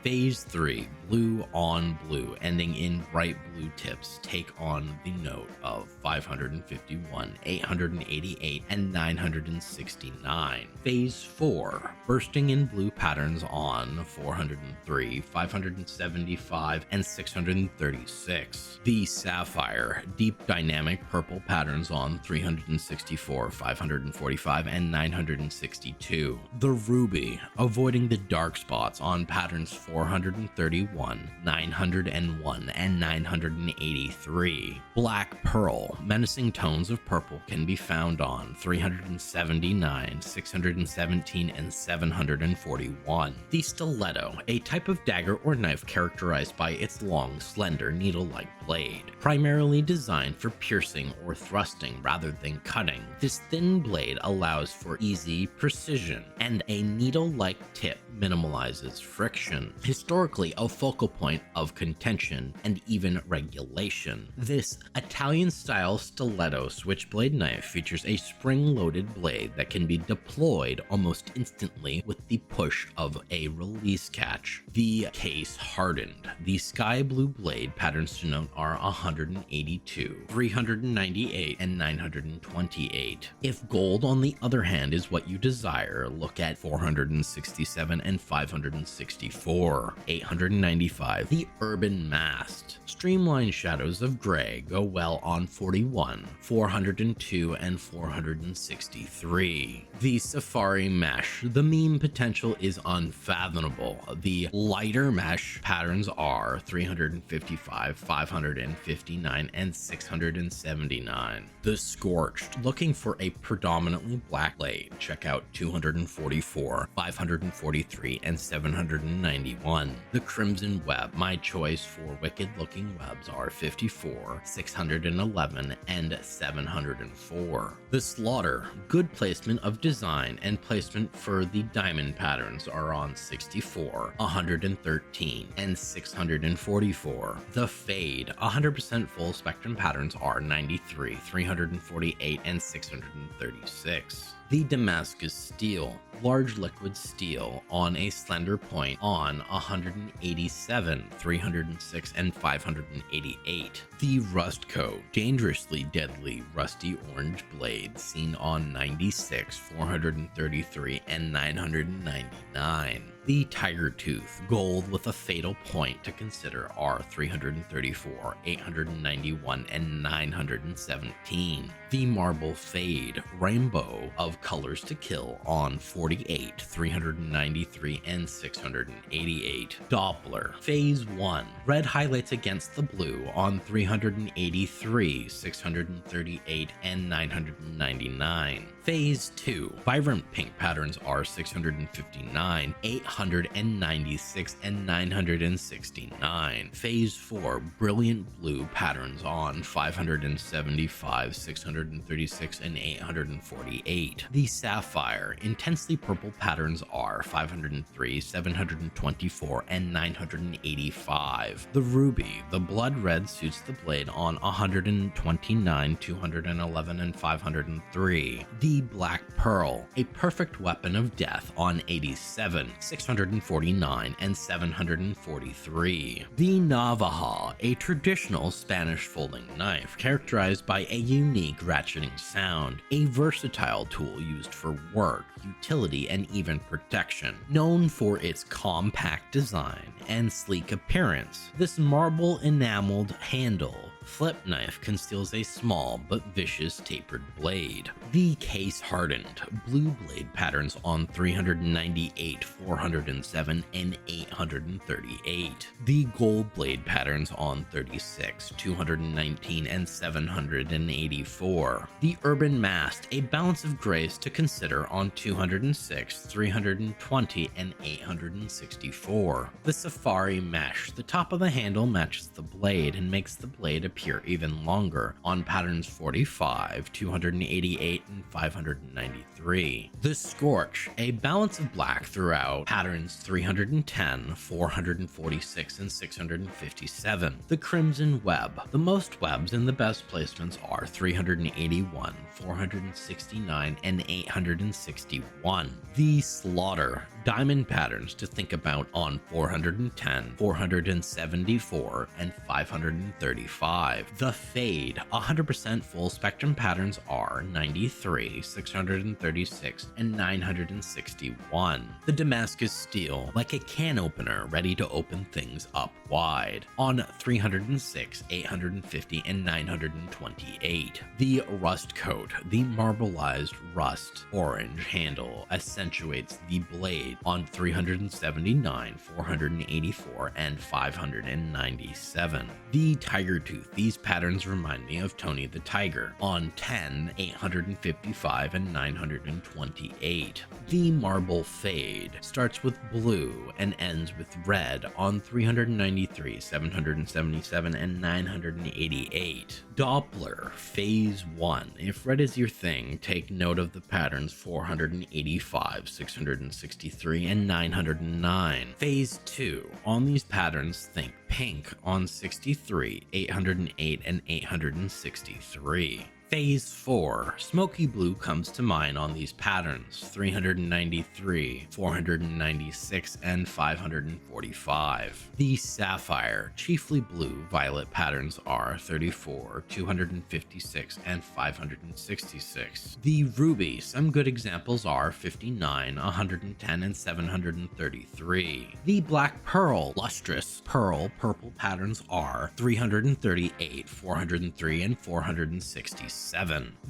Phase 3, blue on blue, ending in bright blue tips, take on the note of 551, 888, and 969. Phase 4, bursting in blue patterns on 403, 575, and 636. The Sapphire, deep dynamic purple patterns on 364, 545, and 962. The Ruby, avoiding the dark spots on patterns 431, 901, and 983. Black Pearl, menacing tones of purple can be found on 379, 617, and 741. The Stiletto, a type of dagger or knife characterized by its long, slender, needle-like blade, primarily designed for piercing or thrusting rather than cutting. This thin blade allows for easy precision, and a needle-like tip minimalizes friction, historically a focal point of contention and even regulation. This Italian-style stiletto switchblade knife features a spring-loaded blade that can be deployed almost instantly with the push of a release catch. The Case Hardened, the sky blue blade patterns to note are 182, 398, and 928. If gold, on the other hand, is what you desire, look at 467 and 564. 895. The Urban Mast, streamlined shadows of gray go well on 41, 402, and 463. The Safari Mesh, the meme potential is unfathomable. The lighter mesh patterns are 355, 559, and 679. The Scorched, looking for a predominantly black blade, check out 244, 543, and 791. The Crimson Web, my choice for wicked looking webs are 54, 611, and 704. The Slaughter, good placement of design and placement for the diamond patterns are on 64, 113, and 644. The Fade, 100% full spectrum patterns are 93, 348, and 636. The Damascus Steel, large liquid steel on a slender point on 187, 306, and 588. The Rust Coat, dangerously deadly rusty orange blade seen on 96, 433, and 999. The Tiger Tooth, gold with a fatal point to consider are 334, 891, and 917. The Marble Fade, rainbow of colors to kill on 48, 393, and 688. Doppler, Phase 1, red highlights against the blue on 383, 638, and 999. Phase 2, vibrant pink patterns are 659, 896, and 969. Phase 4, brilliant blue patterns on 575, 636, and 848. The Sapphire, intensely purple patterns are 503, 724, and 985. The Ruby, the blood red suits the blade on 129, 211, and 503. The Black Pearl, a perfect weapon of death on 87, 649, and 743. The Navaja, a traditional Spanish folding knife characterized by a unique ratcheting sound, a versatile tool used for work, utility, and even protection. Known for its compact design and sleek appearance, this marble enameled handle flip knife conceals a small but vicious tapered blade. The Case Hardened, blue blade patterns on 398, 407, and 838. The gold blade patterns on 36, 219, and 784. The Urban Mast, a balance of grace to consider on 206, 320, and 864. The Safari Mesh, the top of the handle matches the blade and makes the blade appear even longer on patterns 45, 288, and 593. The Scorched, a balance of black throughout patterns 310, 446, and 657. The Crimson Web, the most webs and the best placements are 381, 469, and 861. The Slaughter, diamond patterns to think about on 410, 474, and 535. The Fade, 100% full spectrum patterns are 93, 636, and 961. The Damascus Steel, like a can opener ready to open things up wide on 306, 850, and 928. The Rust Coat, the marbleized rust orange handle accentuates the blade on 379, 484, and 597. The Tiger Tooth, these patterns remind me of Tony the Tiger on 10, 855, and 928. The Marble Fade starts with blue and ends with red on 393, 777, and 988. Doppler Phase 1. If red is your thing, take note of the patterns 485, 663, and 909. Phase 2. On these patterns, think pink on 63, 808, and 863. Phase 4. Smoky blue comes to mind on these patterns 393, 496, and 545. The Sapphire, chiefly blue violet patterns are 34, 256, and 566. The Ruby, some good examples are 59, 110, and 733. The Black Pearl, lustrous pearl purple patterns are 338, 403, and 466.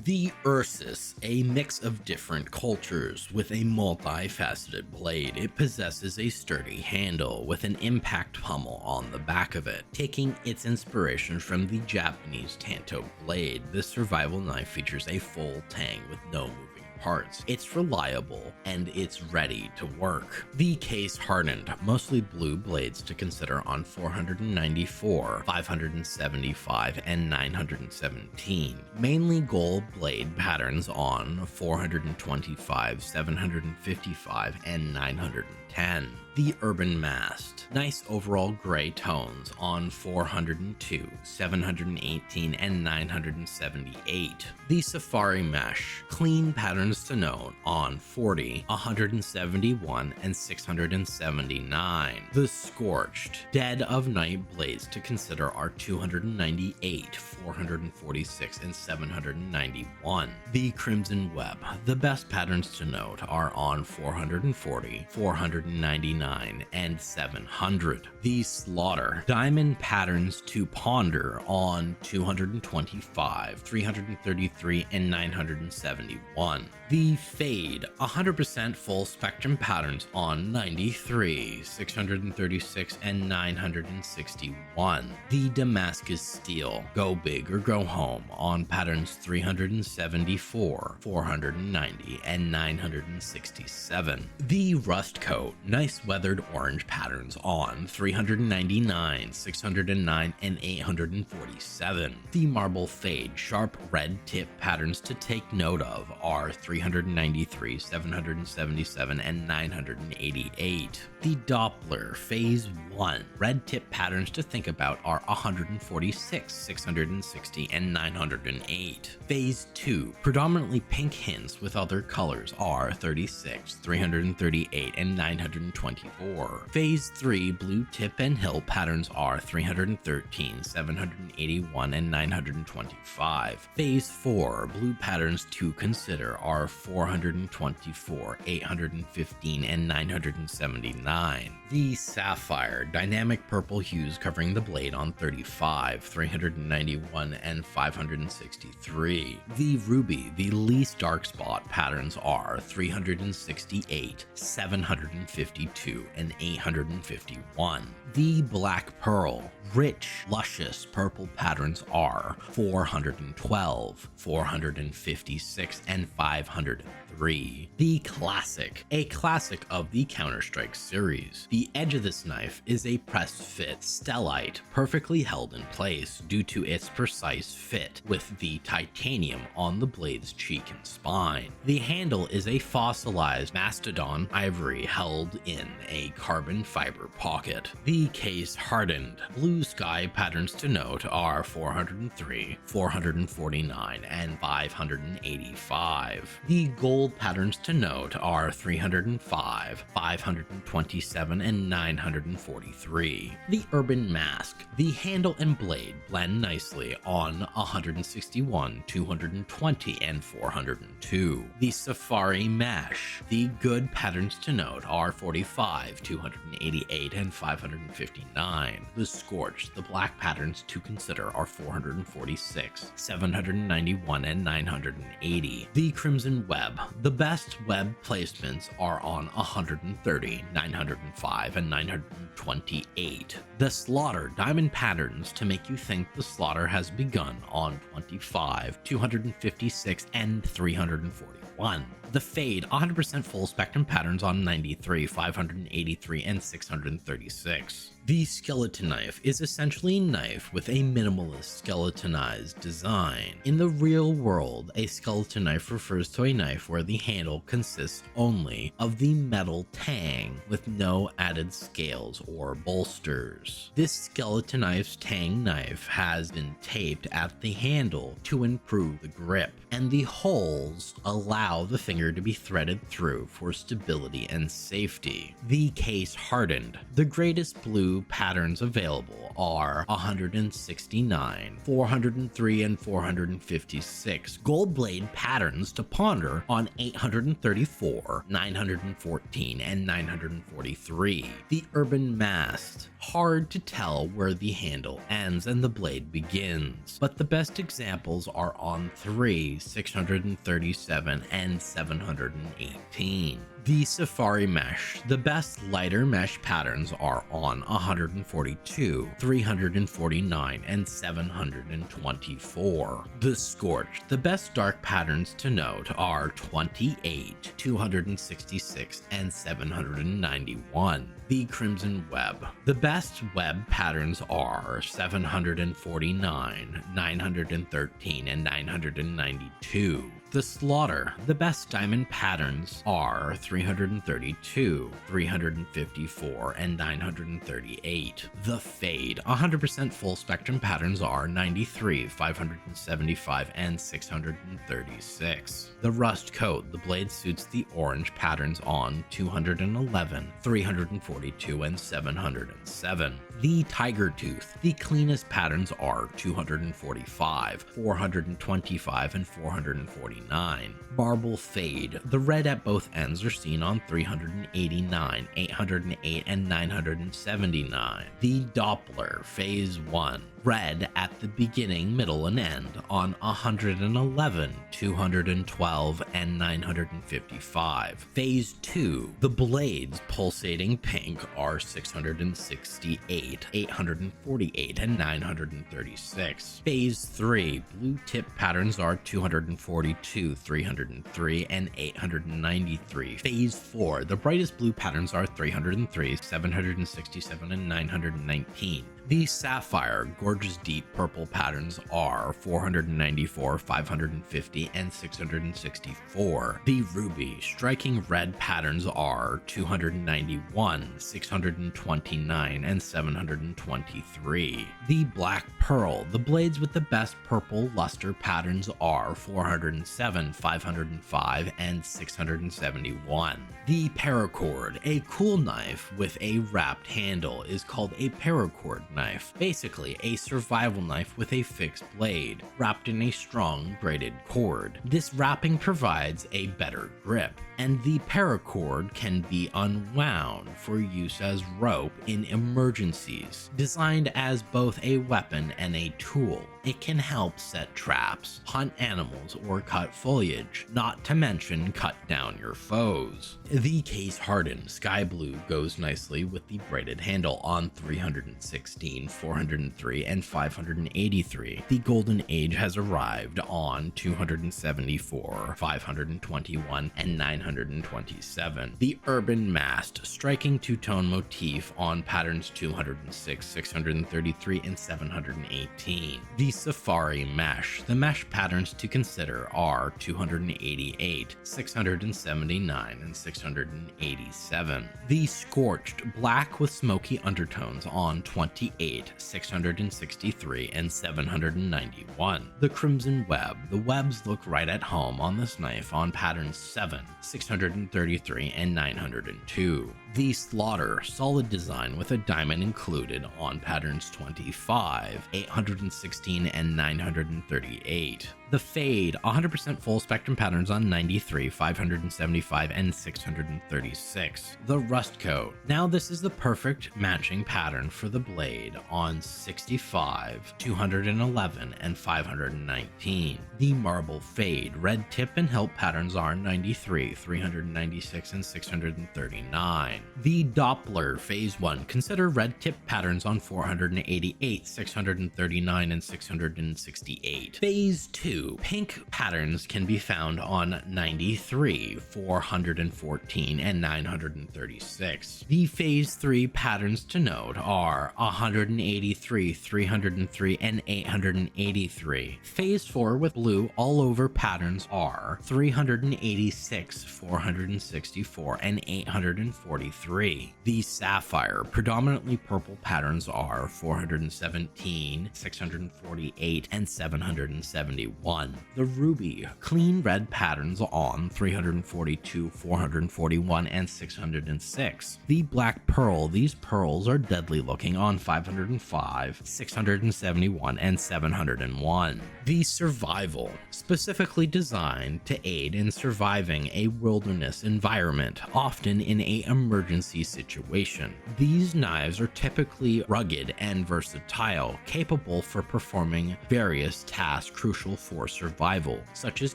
The Ursus, a mix of different cultures with a multifaceted blade. It possesses a sturdy handle with an impact pommel on the back of it. Taking its inspiration from the Japanese Tanto blade, this survival knife features a full tang with no moving parts. It's reliable and it's ready to work. The Case Hardened, mostly blue blades to consider on 494, 575, and 917. Mainly gold blade patterns on 425, 755, and 910. The Urban Mast, nice overall gray tones on 402, 718, and 978. The Safari Mesh, clean patterns to note on 40, 171, and 679. The Scorched, dead of night blades to consider are 298, 446, and 791. The Crimson Web, the best patterns to note are on 440, 499, and 700. The Slaughter, diamond patterns to ponder on 225, 333, and 971. The Fade, 100% full spectrum patterns on 93, 636, and 961. The Damascus Steel, go big or go home on patterns 374, 490, and 967. The Rust Coat, nice weathered orange patterns on 399, 609, and 847. The Marble Fade, sharp red tip patterns to take note of are 393, 777, and 988. The Doppler Phase 1, red tip patterns to think about are 146, 660, and 908. Phase 2, predominantly pink hints with other colors are 36, 338, and 924. Phase 3, blue tip and hill patterns are 313, 781, and 925. Phase 4, blue patterns to consider are 424, 815, and 979. The Sapphire, dynamic purple hues covering the blade on 35, 391, and 563. The Ruby, the least dark spot patterns are 368, 752, and 851. The Black Pearl, rich, luscious purple patterns are 412, 456, and 503. The Classic, a classic of the Counter-Strike series. The edge of this knife is a pressed fit stellite, perfectly held in place due to its precise fit with the titanium on the blade's cheek and spine. The handle is a fossilized mastodon ivory held in a carbon fiber pocket. The case hardened. Blue sky patterns to note are 403, 449, and 585. The gold patterns to note are 305, 527, and 943. The Urban Mask. The handle and blade blend nicely on 161, 220, and 402. The Safari Mesh. The good patterns to note are 45, 288, and 559. The Scorched. The black patterns to consider are 446, 791, and 980. The Crimson Web. The best web placements are on 130, 905, and 928. The Slaughter, diamond patterns to make you think the slaughter has begun on 25, 256, and 341. The Fade, 100% full spectrum patterns on 93, 583, and 636. The Skeleton Knife is essentially a knife with a minimalist skeletonized design. In the real world, a skeleton knife refers to a knife where the handle consists only of the metal tang with no added scales or bolsters. This skeleton knife's tang knife has been taped at the handle to improve the grip, and the holes allow the finger to be threaded through for stability and safety. The case hardened. The greatest blue patterns available are 169, 403, and 456. Gold blade patterns to ponder on 834, 914, and 943. The Urban Mast. Hard to tell where the handle ends and the blade begins, but the best examples are on 3, 637, and 718. The Safari Mesh. The best lighter mesh patterns are on 142, 349, and 724. The Scorched. The best dark patterns to note are 28, 266, and 791. The Crimson Web. The best web patterns are 749, 913, and 992. The Slaughter. The best diamond patterns are 332, 354, and 938. The Fade. 100% full spectrum patterns are 93, 575, and 636. The Rust Coat. The blade suits the orange patterns on 211, 342, and 707. The Tiger Tooth. The cleanest patterns are 245, 425, and 449. Marble Fade. The red at both ends are seen on 389, 808, and 979. The Doppler Phase 1. Red at the beginning, middle, and end on 111, 212, and 955. Phase 2. The blades pulsating pink are 668, 848, and 936. Phase 3. Blue tip patterns are 242, 303, and 893. Phase 4. The brightest blue patterns are 303, 767, and 919. The Sapphire gorgeous deep purple patterns are 494, 550, and 664. The Ruby striking red patterns are 291, 629, and 723. The Black Pearl. The blades with the best purple luster patterns are 407, 505, and 671. The Paracord. A cool knife with a wrapped handle is called a Paracord knife, basically a survival knife with a fixed blade, wrapped in a strong braided cord. This wrapping provides a better grip, and the paracord can be unwound for use as rope in emergencies. Designed as both a weapon and a tool, it can help set traps, hunt animals, or cut foliage, not to mention cut down your foes. The Case Hardened Sky Blue goes nicely with the braided handle on 316, 403, and 583. The Golden Age has arrived on 274, 521, and 927. The Urban Mast striking two-tone motif on patterns 206, 633, and 718. The Safari Mesh. The mesh patterns to consider are 288, 679, and 687. The Scorched black with smoky undertones on 28, 663, and 791. The Crimson Web. The webs look right at home on this knife on patterns 7, 633, and 902. The Slaughter solid design with a diamond included on patterns 25, 816, and 938. The Fade 100% full spectrum patterns on 93, 575, and 636. The Rust Coat. Now this is the perfect matching pattern for the blade on 65, 211, and 519. The Marble Fade red tip and hilt patterns are 93, 396, and 639. The Doppler Phase 1 consider red tip patterns on 488, 639, and 668. Phase 2 pink patterns can be found on 93, 414, and 936. The Phase 3 patterns to note are 183, 303, and 883. Phase 4 with blue all over patterns are 386, 464, and 843. The Sapphire predominantly purple patterns are 417, 648, and 771. The Ruby clean red patterns on 342, 441, and 606. The Black Pearl. These pearls are deadly looking on 505, 671, and 701. The Survival, specifically designed to aid in surviving a wilderness environment, often in an emergency situation. These knives are typically rugged and versatile, capable for performing various tasks crucial for survival, such as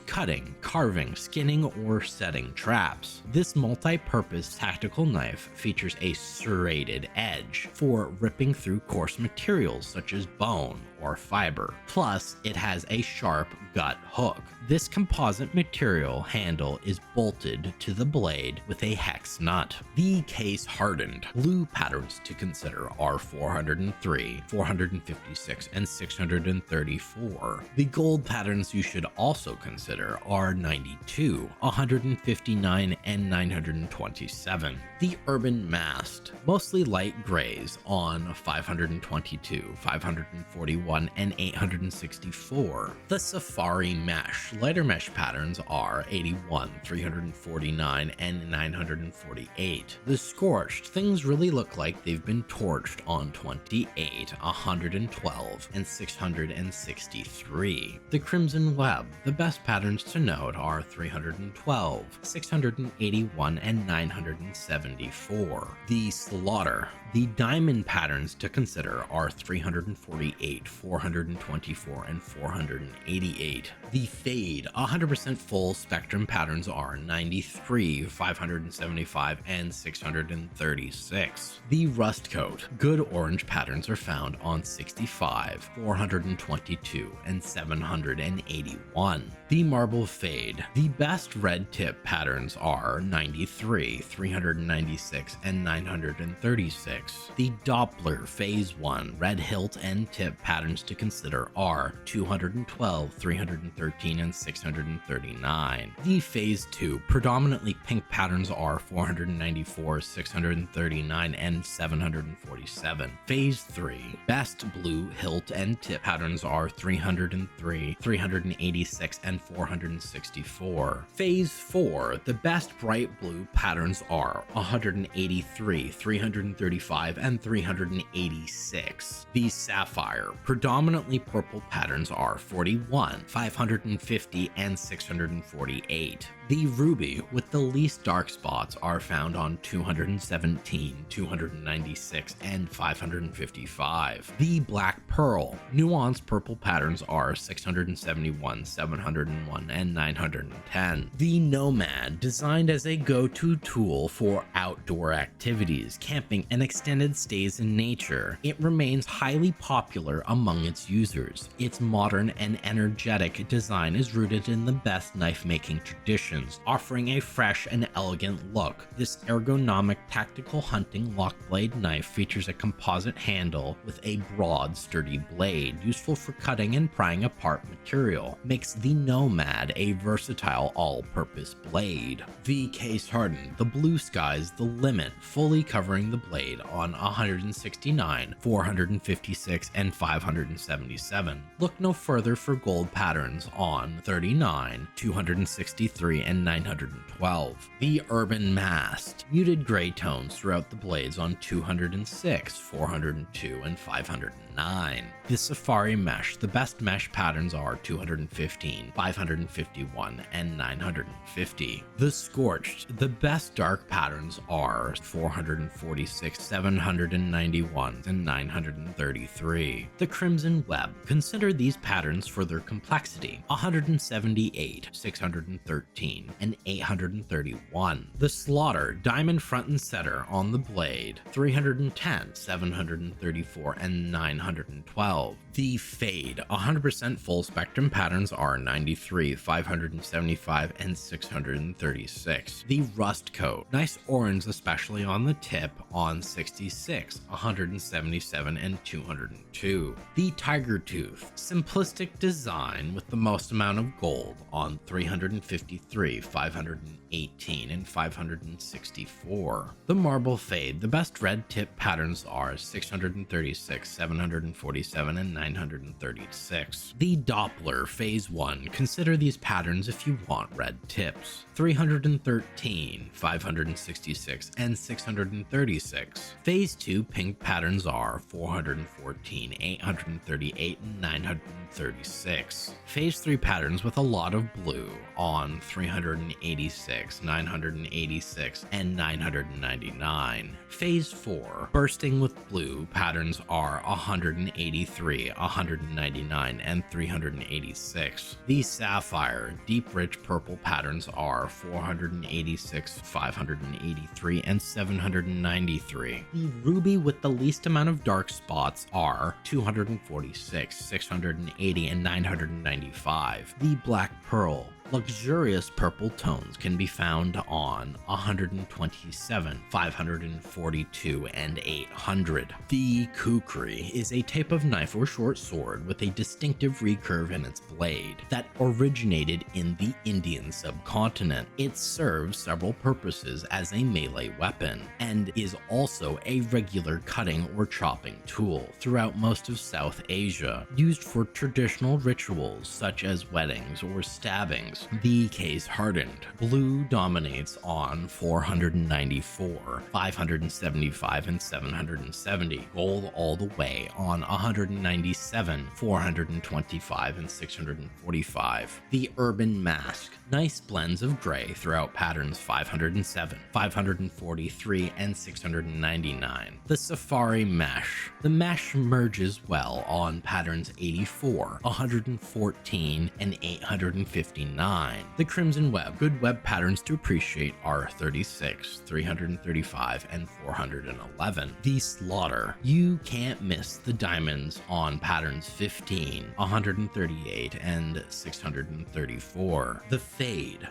cutting, carving, skinning, or setting traps. This multi-purpose tactical knife features a serrated edge for ripping through coarse materials such as bone or fiber. Plus, it has a sharp gut hook. This composite material handle is bolted to the blade with a hex nut. The case hardened. Blue patterns to consider are 403, 456, and 634. The gold patterns you should also consider are 92, 159, and 927. The urban mast, mostly light grays on 522, 541, and 864. The safari mesh, lighter mesh patterns are 81, 349, and 948. The scorched, things really look like they've been torched on 28, 112, and 663. The crimson web, the best patterns to note are 312, 681, and 974. The slaughter, the diamond patterns to consider are 348, 424, and 488. The fade, 100% full spectrum patterns are 93, 575, and 636. The rust coat, good orange patterns are found on 65, 422, and 781. The marble fade, the best red tip patterns are 93, 396, and 936. The Doppler Phase 1 red hilt and tip patterns to consider are 212, 313, and 639. The Phase 2 predominantly pink patterns are 494, 639, and 747. Phase 3 best blue hilt and tip patterns are 303, 386, and 464. Phase 4 the best bright blue patterns are 183, 335, and 386. The Sapphire predominantly purple patterns are 41, 550, and 648. The Ruby with the least dark spots are found on 217, 296, and 555. The Black Pearl nuanced purple patterns are 671, 701, and 910. The Nomad, designed as a go-to tool for outdoor activities, camping, and extended stays in nature, it remains highly popular among its users. Its modern and energetic design is rooted in the best knife-making traditions, offering a fresh and elegant look. This ergonomic tactical hunting lock blade knife features a composite handle with a broad, sturdy blade, useful for cutting and prying apart material, makes the Nomad a versatile all-purpose blade. The case hardened, the blue sky's the limit, fully covering the blade on 169, 456, and 577. Look no further for gold patterns on 39, 263, and 912. The urban mast, muted gray tones throughout the blades on 206, 402, and 509. The safari mesh, the best mesh patterns are 215, 551, and 950. The scorched, the best dark patterns are 446, 791, and 933. The crimson web, consider these patterns for their complexity: 178, 613, and 831. The slaughter, diamond front and center on the blade, 310, 734, and 912. The fade, 100% full spectrum patterns are 93, 575, and 636. The rust coat, nice orange especially on the tip on 66, 177, and 202. The tiger tooth, simplistic design with the most amount of gold on 353, 518, and 564. The marble fade, the best red tip patterns are 636, 747, and 936. The Doppler Phase 1, consider these patterns if you want red tips: 313, 566, and 636. Phase 2 pink patterns are 414, 838, and 936. Phase 3 patterns with a lot of blue on 300 986, 986, and 999. Phase 4, bursting with blue, patterns are 183, 199, and 386. The sapphire, deep rich purple patterns are 486, 583, and 793. The ruby with the least amount of dark spots are 246, 680, and 995. The black pearl, luxurious purple tones can be found on 127, 542, and 800. The kukri is a type of knife or short sword with a distinctive recurve in its blade that originated in the Indian subcontinent. It serves several purposes as a melee weapon and is also a regular cutting or chopping tool throughout most of South Asia, used for traditional rituals such as weddings or stabbings. The case hardened. Blue dominates on 494, 575, and 770. Gold all the way on 197, 425, and 645. The urban mask. Nice blends of gray throughout patterns 507, 543, and 699. The safari mesh. The mesh merges well on patterns 84, 114, and 859. The crimson web. Good web patterns to appreciate are 36, 335, and 411. The slaughter. You can't miss the diamonds on patterns 15, 138, and 634. The fade.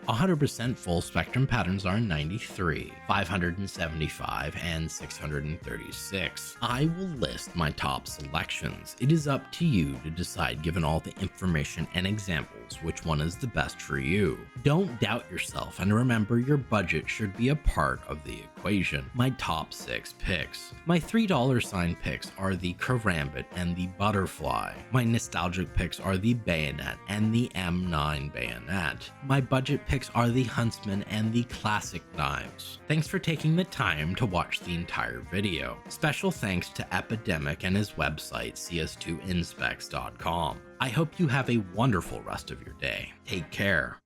100% full spectrum patterns are 93, 575, and 636. I will list my top selections. It is up to you to decide, given all the information and examples, which one is the best for you. Don't doubt yourself, and remember your budget should be a part of the equation. My top 6 picks. My $3 sign picks are the Karambit and the Butterfly. My nostalgic picks are the Bayonet and the M9 Bayonet. My budget picks are the Huntsman and the Classic Knives. Thanks for taking the time to watch the entire video. Special thanks to Epidemic and his website CS2inspecs.com. I hope you have a wonderful rest of your day. Take care.